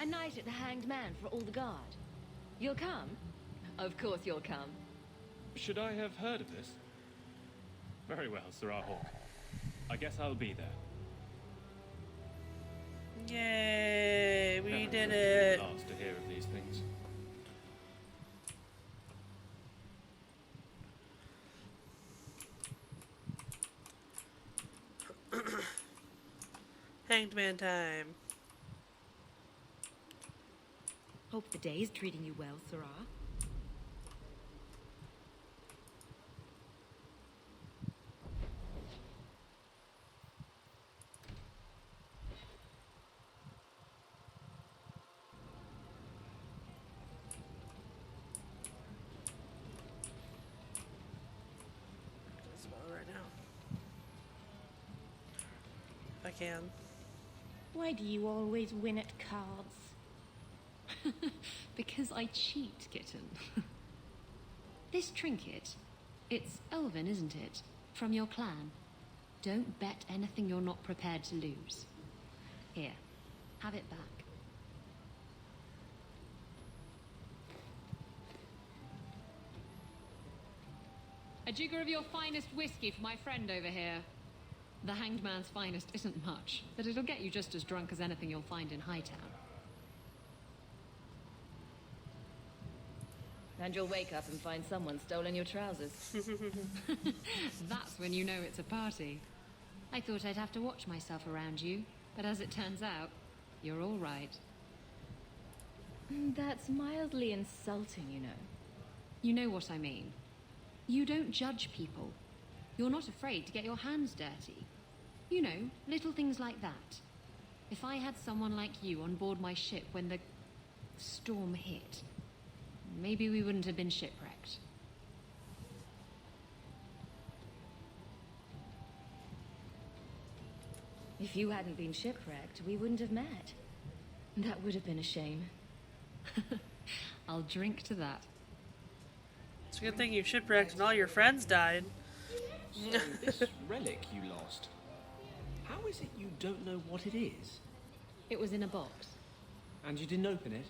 A night at the Hanged Man for all the guard. You'll come? Of course you'll come. Should I have heard of this? Very well, Sirrah Hawke. I guess I'll be there. Yay, we Never did really it. Last to hear of these things. Hanged Man time. Hope the day's treating you well, Sirrah. Right now. If I can. Why do you always win at cards? Because I cheat, kitten. This trinket, it's elven, isn't it? From your clan. Don't bet anything you're not prepared to lose. Here, have it back. A jigger of your finest whiskey for my friend over here. The Hanged Man's finest isn't much, but it'll get you just as drunk as anything you'll find in Hightown. And you'll wake up and find someone stolen your trousers. That's when you know it's a party. I thought I'd have to watch myself around you, but as it turns out, you're all right. That's mildly insulting, you know. You know what I mean. You don't judge people. You're not afraid to get your hands dirty. You know, little things like that. If I had someone like you on board my ship when the storm hit, maybe we wouldn't have been shipwrecked. If you hadn't been shipwrecked, we wouldn't have met. That would have been a shame. I'll drink to that. It's a good thing you shipwrecked and all your friends died. So this relic you lost, how is it you don't know what it is? It was in a box. And you didn't open it?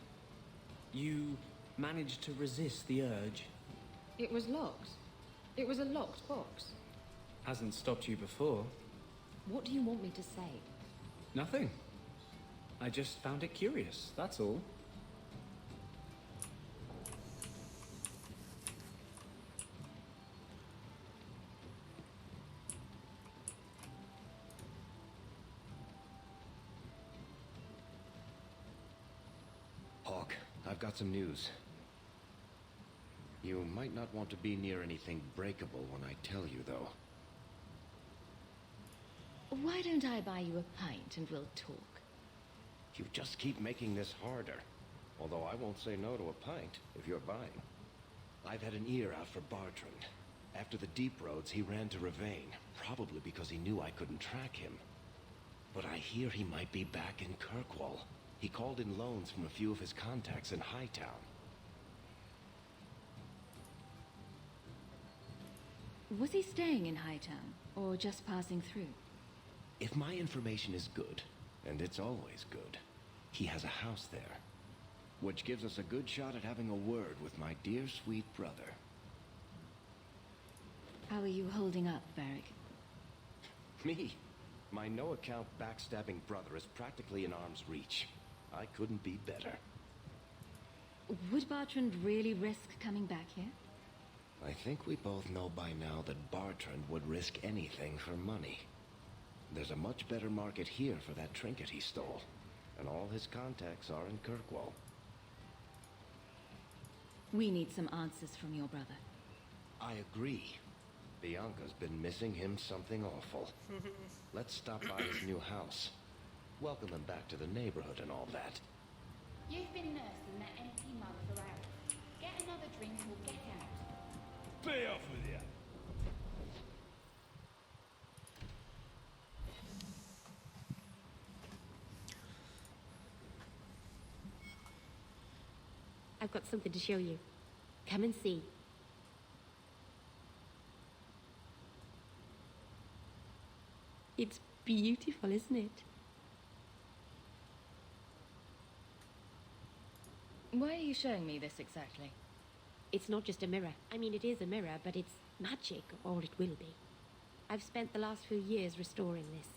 You managed to resist the urge? It was locked. It was a locked box. Hasn't stopped you before. What do you want me to say? Nothing. I just found it curious, that's all. Hawke, I've got some news. You might not want to be near anything breakable when I tell you, though. Why don't I buy you a pint and we'll talk? You just keep making this harder. Although I won't say no to a pint if you're buying. I've had an ear out for Bartrand. After the Deep Roads, he ran to Ravane, probably because he knew I couldn't track him. But I hear he might be back in Kirkwall. He called in loans from a few of his contacts in Hightown. Was he staying in Hightown, or just passing through? If my information is good, and it's always good, he has a house there. Which gives us a good shot at having a word with my dear sweet brother. How are you holding up, Varric? Me? My no-account backstabbing brother is practically in arm's reach. I couldn't be better. Would Bartrand really risk coming back here? I think we both know by now that Bartrand would risk anything for money. There's a much better market here for that trinket he stole, and all his contacts are in Kirkwall. We need some answers from your brother. I agree. Bianca's been missing him something awful. Let's stop by his new house. Welcome him back to the neighborhood and all that. You've been nursing that empty mug for hours. Get another drink or get out. Be off with you. I've got something to show you. Come and see. It's beautiful, isn't it? Why are you showing me this exactly? It's not just a mirror. I mean, it is a mirror, but it's magic, or it will be. I've spent the last few years restoring this.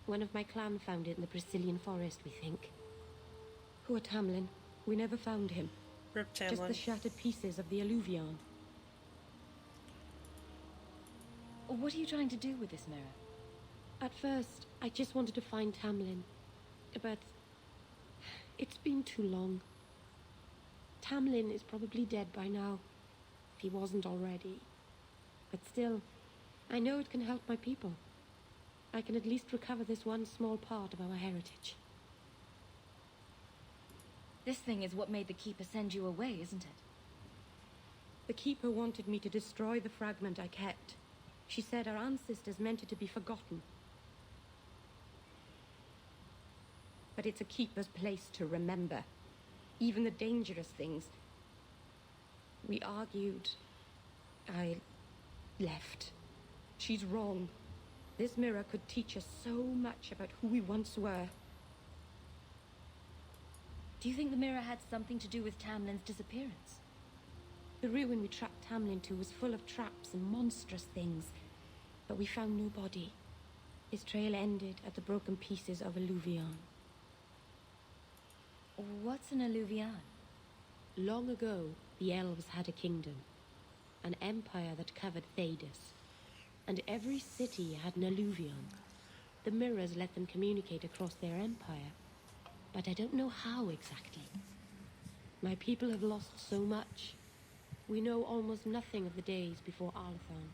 One of my clan found it in the Brazilian forest, we think. Poor Tamlin. We never found him. Rip Tamlin. Just the shattered pieces of the alluvion. What are you trying to do with this mirror? At first, I just wanted to find Tamlin. But it's been too long. Tamlin is probably dead by now, if he wasn't already. But still, I know it can help my people. I can at least recover this one small part of our heritage. This thing is what made the Keeper send you away, isn't it? The Keeper wanted me to destroy the fragment I kept. She said our ancestors meant it to be forgotten. But it's a Keeper's place to remember. Even the dangerous things. We argued. I left. She's wrong. This mirror could teach us so much about who we once were. Do you think the mirror had something to do with Tamlin's disappearance? The ruin we tracked Tamlin to was full of traps and monstrous things. But we found no body. His trail ended at the broken pieces of alluvion. What's an alluvion? Long ago, the elves had a kingdom. An empire that covered Thedas. And every city had an alluvion. The mirrors let them communicate across their empire. But I don't know how exactly. My people have lost so much. We know almost nothing of the days before Arthon.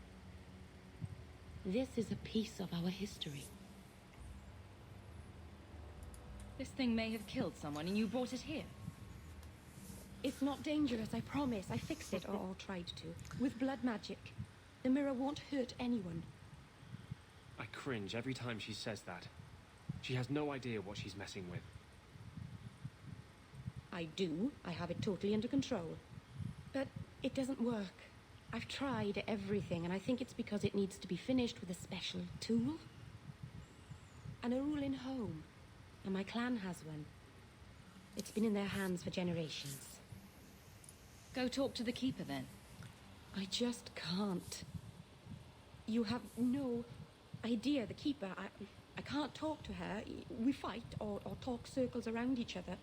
This is a piece of our history. This thing may have killed someone and you brought it here. It's not dangerous, I promise. I fixed it, or tried to, with blood magic. The mirror won't hurt anyone. I cringe every time she says that. She has no idea what she's messing with. I do. I have it totally under control. But it doesn't work. I've tried everything, and I think it's because it needs to be finished with a special tool. An Arulin home. And my clan has one. It's been in their hands for generations. Go talk to the Keeper, then. I just can't. You have no idea, the Keeper. I can't talk to her. We fight or talk circles around each other.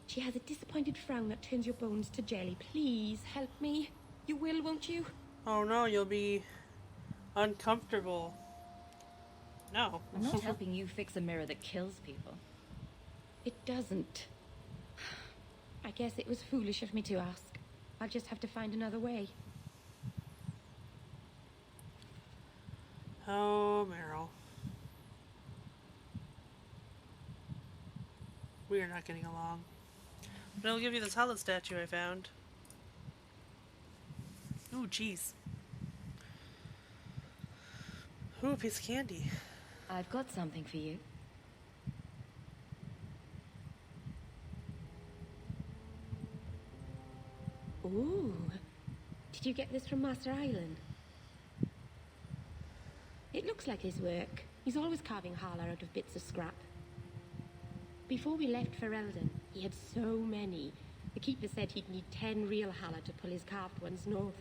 She has a disappointed frown that turns your bones to jelly. Please, help me. You will, won't you? Oh no, you'll be uncomfortable. No. I'm not helping you fix a mirror that kills people. It doesn't. I guess it was foolish of me to ask. I'll just have to find another way. Oh, Meryl. We are not getting along. But I'll give you this Hallett statue I found. Ooh, jeez. Ooh, a piece of candy. I've got something for you. Ooh. Did you get this from Master Island? It looks like his work. He's always carving Hala out of bits of scrap. Before we left for Eldon, he had so many. The keeper said he'd need 10 real Hala to pull his carved ones north.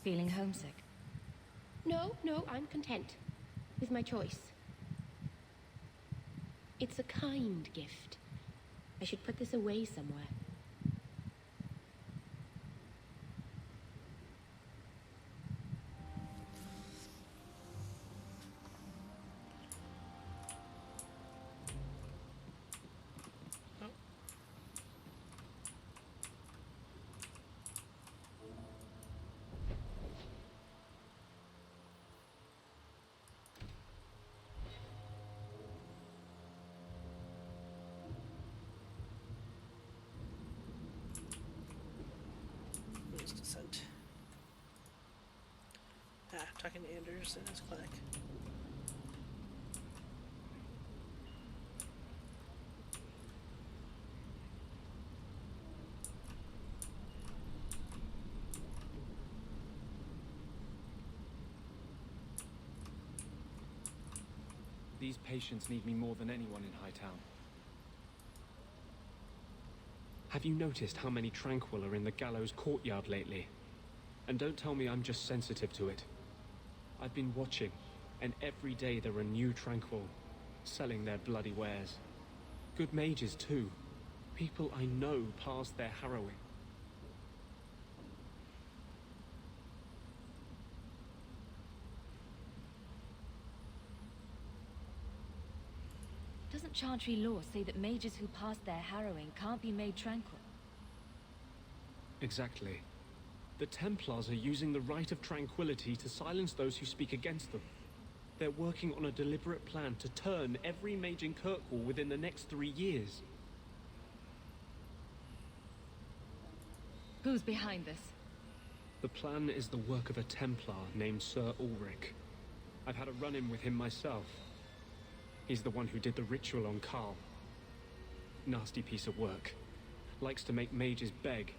Feeling homesick? No, I'm content with my choice. It's a kind gift. I should put this away somewhere. Where's Descent? Ah, talking to Anders in his clinic. These patients need me more than anyone in Hightown. Have you noticed how many Tranquil are in the gallows courtyard lately? And don't tell me I'm just sensitive to it. I've been watching, and every day there are new Tranquil, selling their bloody wares. Good mages too. People I know past their harrowing. Doesn't Chantry law say that mages who pass their harrowing can't be made tranquil? Exactly. The Templars are using the right of tranquility to silence those who speak against them. They're working on a deliberate plan to turn every mage in Kirkwall within the next 3 years. Who's behind this? The plan is the work of a Templar named Sir Ulrich. I've had a run-in with him myself. He's the one who did the ritual on Carl. Nasty piece of work. Likes to make mages beg.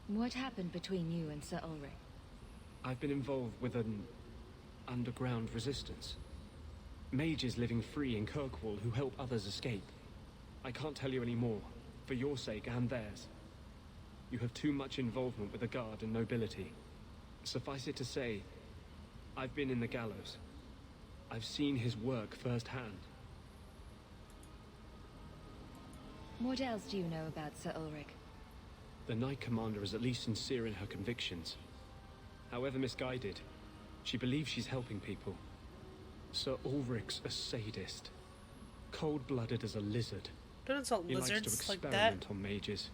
What happened between you and Sir Ulrich? I've been involved with an underground resistance. Mages living free in Kirkwall who help others escape. I can't tell you any more, for your sake and theirs. You have too much involvement with the guard and nobility. Suffice it to say, I've been in the gallows. I've seen his work firsthand. What else do you know about Sir Ulrich? The Knight Commander is at least sincere in her convictions. However misguided, she believes she's helping people. Sir Ulrich's a sadist. Cold-blooded as a lizard. Don't insult He likes to lizards like that. experiment on mages.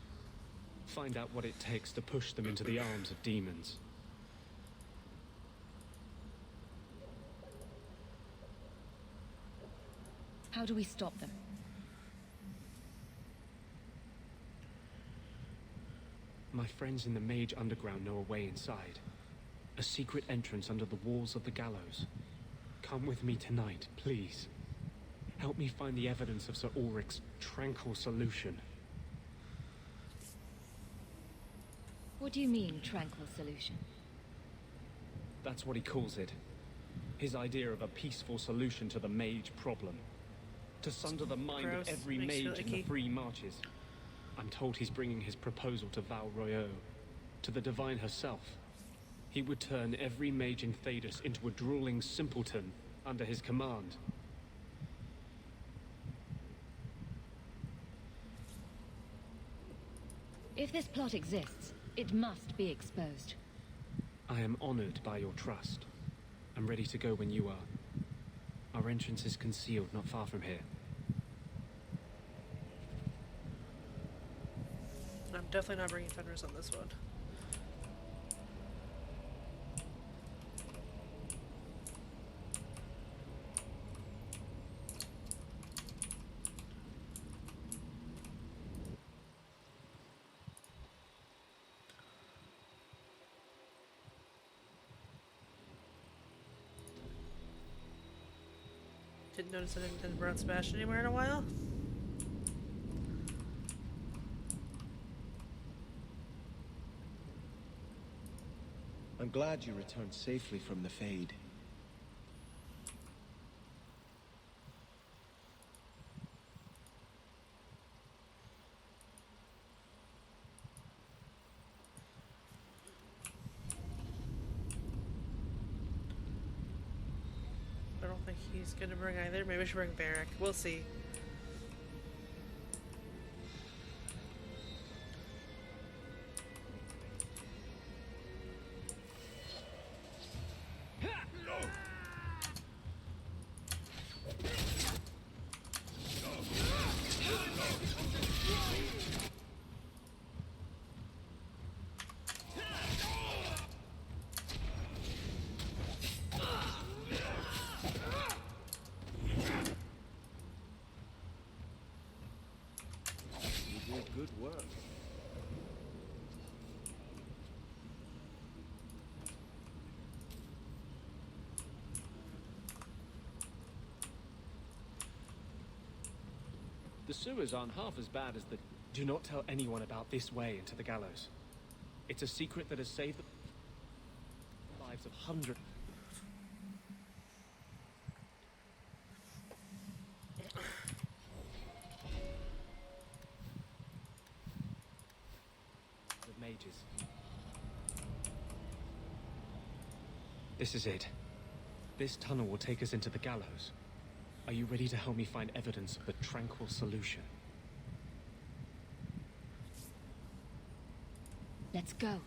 Find out what it takes to push them into the arms of demons. How do we stop them? My friends in the Mage Underground know a way inside. A secret entrance under the walls of the gallows. Come with me tonight, please. Help me find the evidence of Sir Ulrich's tranquil solution. What do you mean, tranquil solution? That's what he calls it. His idea of a peaceful solution to the mage problem. To sunder the mind Gross. of every Makes you mage in icky. the free marches. I'm told he's bringing his proposal to Val Royeaux, to the Divine herself. He would turn every mage in Thedas into a drooling simpleton under his command. If this plot exists, it must be exposed. I am honored by your trust. I'm ready to go when you are. Our entrance is concealed not far from here. I'm definitely not bringing Fenris on this one. Didn't notice I didn't brought Sebastian anywhere in a while. I'm glad you returned safely from the Fade. I don't think he's gonna bring either. Maybe I should bring Varric. We'll see. Good work. The sewers aren't half as bad as the... Do not tell anyone about this way into the gallows. It's a secret that has saved the lives of hundreds. Of mages. This is it. This tunnel will take us into the gallows. Are you ready to help me find evidence of the tranquil solution? Let's go.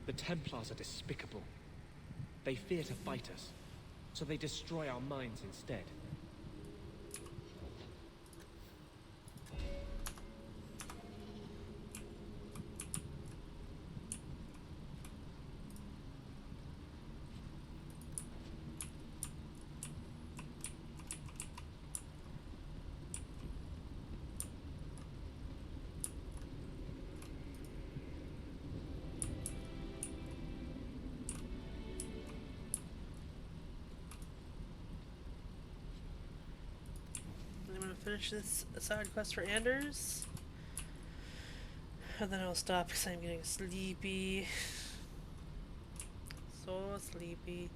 The Templars are despicable. They fear to fight us, so they destroy our minds instead. Finish this side quest for Anders, and then I'll stop because I'm getting sleepy. So sleepy.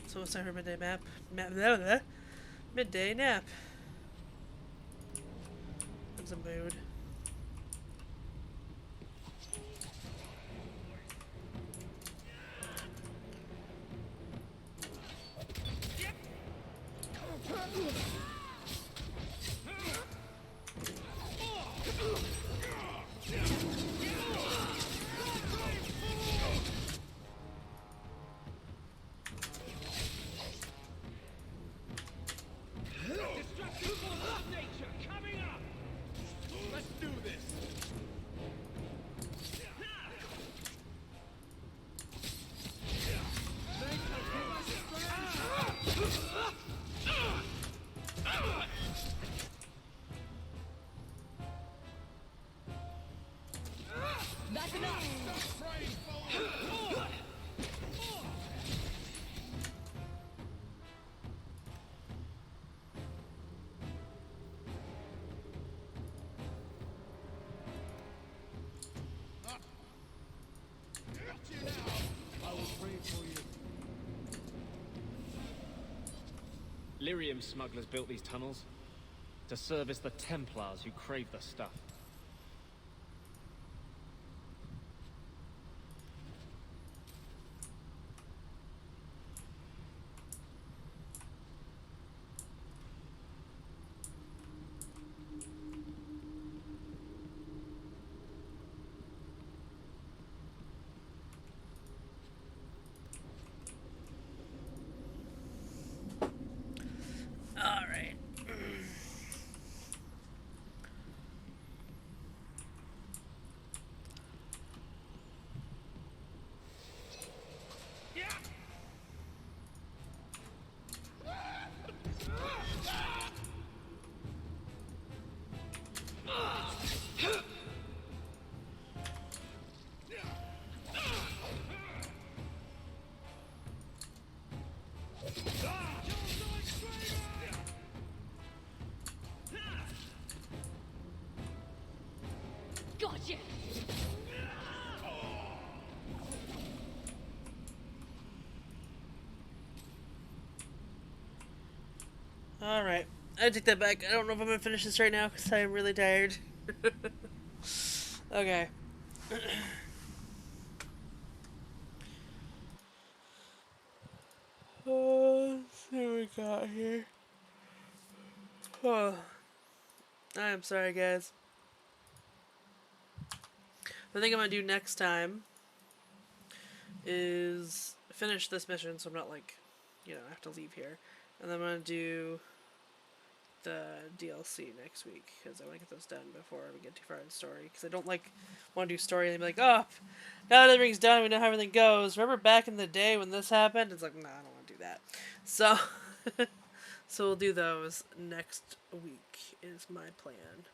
So what's our midday map? Midday nap. A mood. That's enough! Lyrium smugglers built these tunnels to service the Templars who crave the stuff. Alright. I take that back. I don't know if I'm gonna finish this right now because I'm really tired. Okay. Let's see what we got here. Oh. I'm sorry, guys. The thing I'm gonna do next time is finish this mission so I'm not like, I have to leave here. And then I'm gonna do the DLC next week because I want to get those done before we get too far in story. Because I don't want to do story and be like, oh, now that everything's done, we know how everything goes. Remember back in the day when this happened? It's like, nah, I don't want to do that. So, so we'll do those next week is my plan.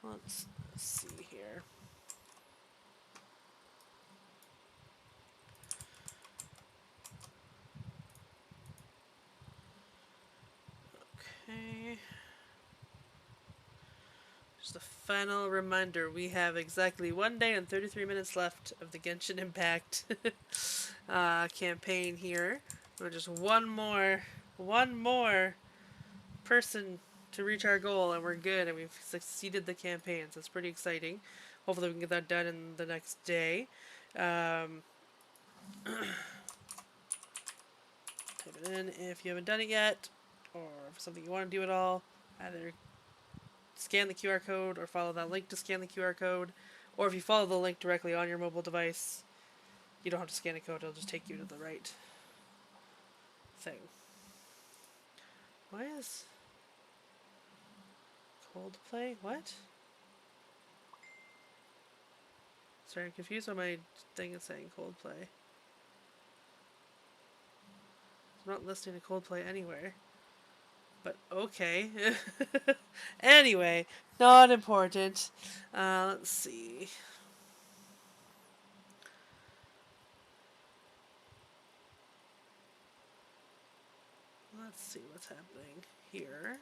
Let's see here. Okay. Just a final reminder, we have exactly 1 day and 33 minutes left of the Genshin Impact campaign here. We're just one more person to reach our goal and we're good and we've succeeded the campaign, so it's pretty exciting. Hopefully we can get that done in the next day. Type it in if you haven't done it yet, or if it's something you want to do at all. Either scan the QR code or follow that link to scan the QR code, or if you follow the link directly on your mobile device, you don't have to scan a code, it'll just take you to the right thing. Why is Coldplay? What? Sorry, I'm confused why my thing is saying Coldplay. I'm not listening to Coldplay anywhere. But okay. Anyway, not important. Let's see. Let's see what's happening here.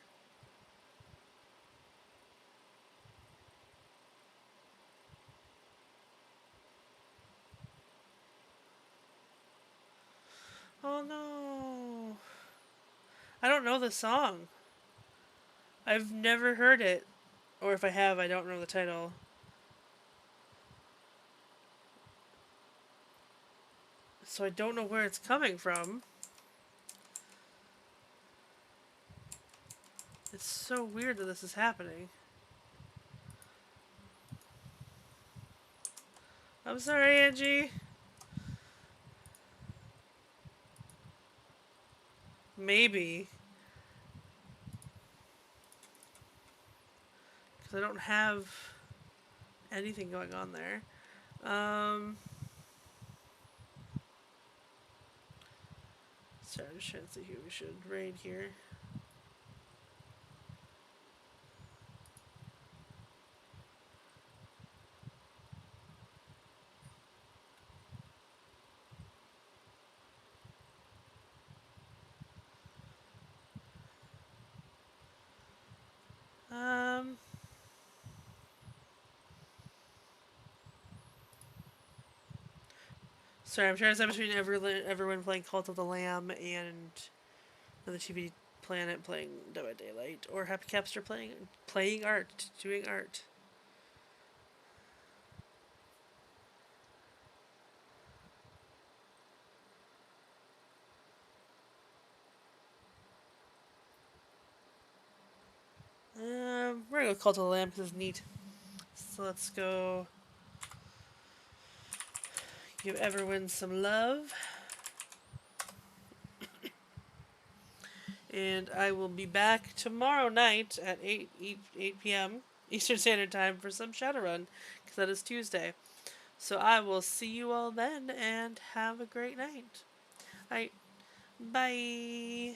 Oh no. I don't know the song. I've never heard it. Or if I have, I don't know the title. So I don't know where it's coming from. It's so weird that this is happening. I'm sorry, Angie. Maybe. Because I don't have anything going on there. Sorry, I'm just trying to see who we should raid here. Sorry, I'm trying to decide between everyone playing Cult of the Lamb and the TV Planet playing Dead by Daylight, or Happy Capster playing art, doing art. We're gonna go Cult of the Lamb because it's neat. So let's go give everyone some love. And I will be back tomorrow night at 8 p.m. Eastern Standard Time for some Shadowrun, because that is Tuesday. So I will see you all then, and have a great night. Alright, bye!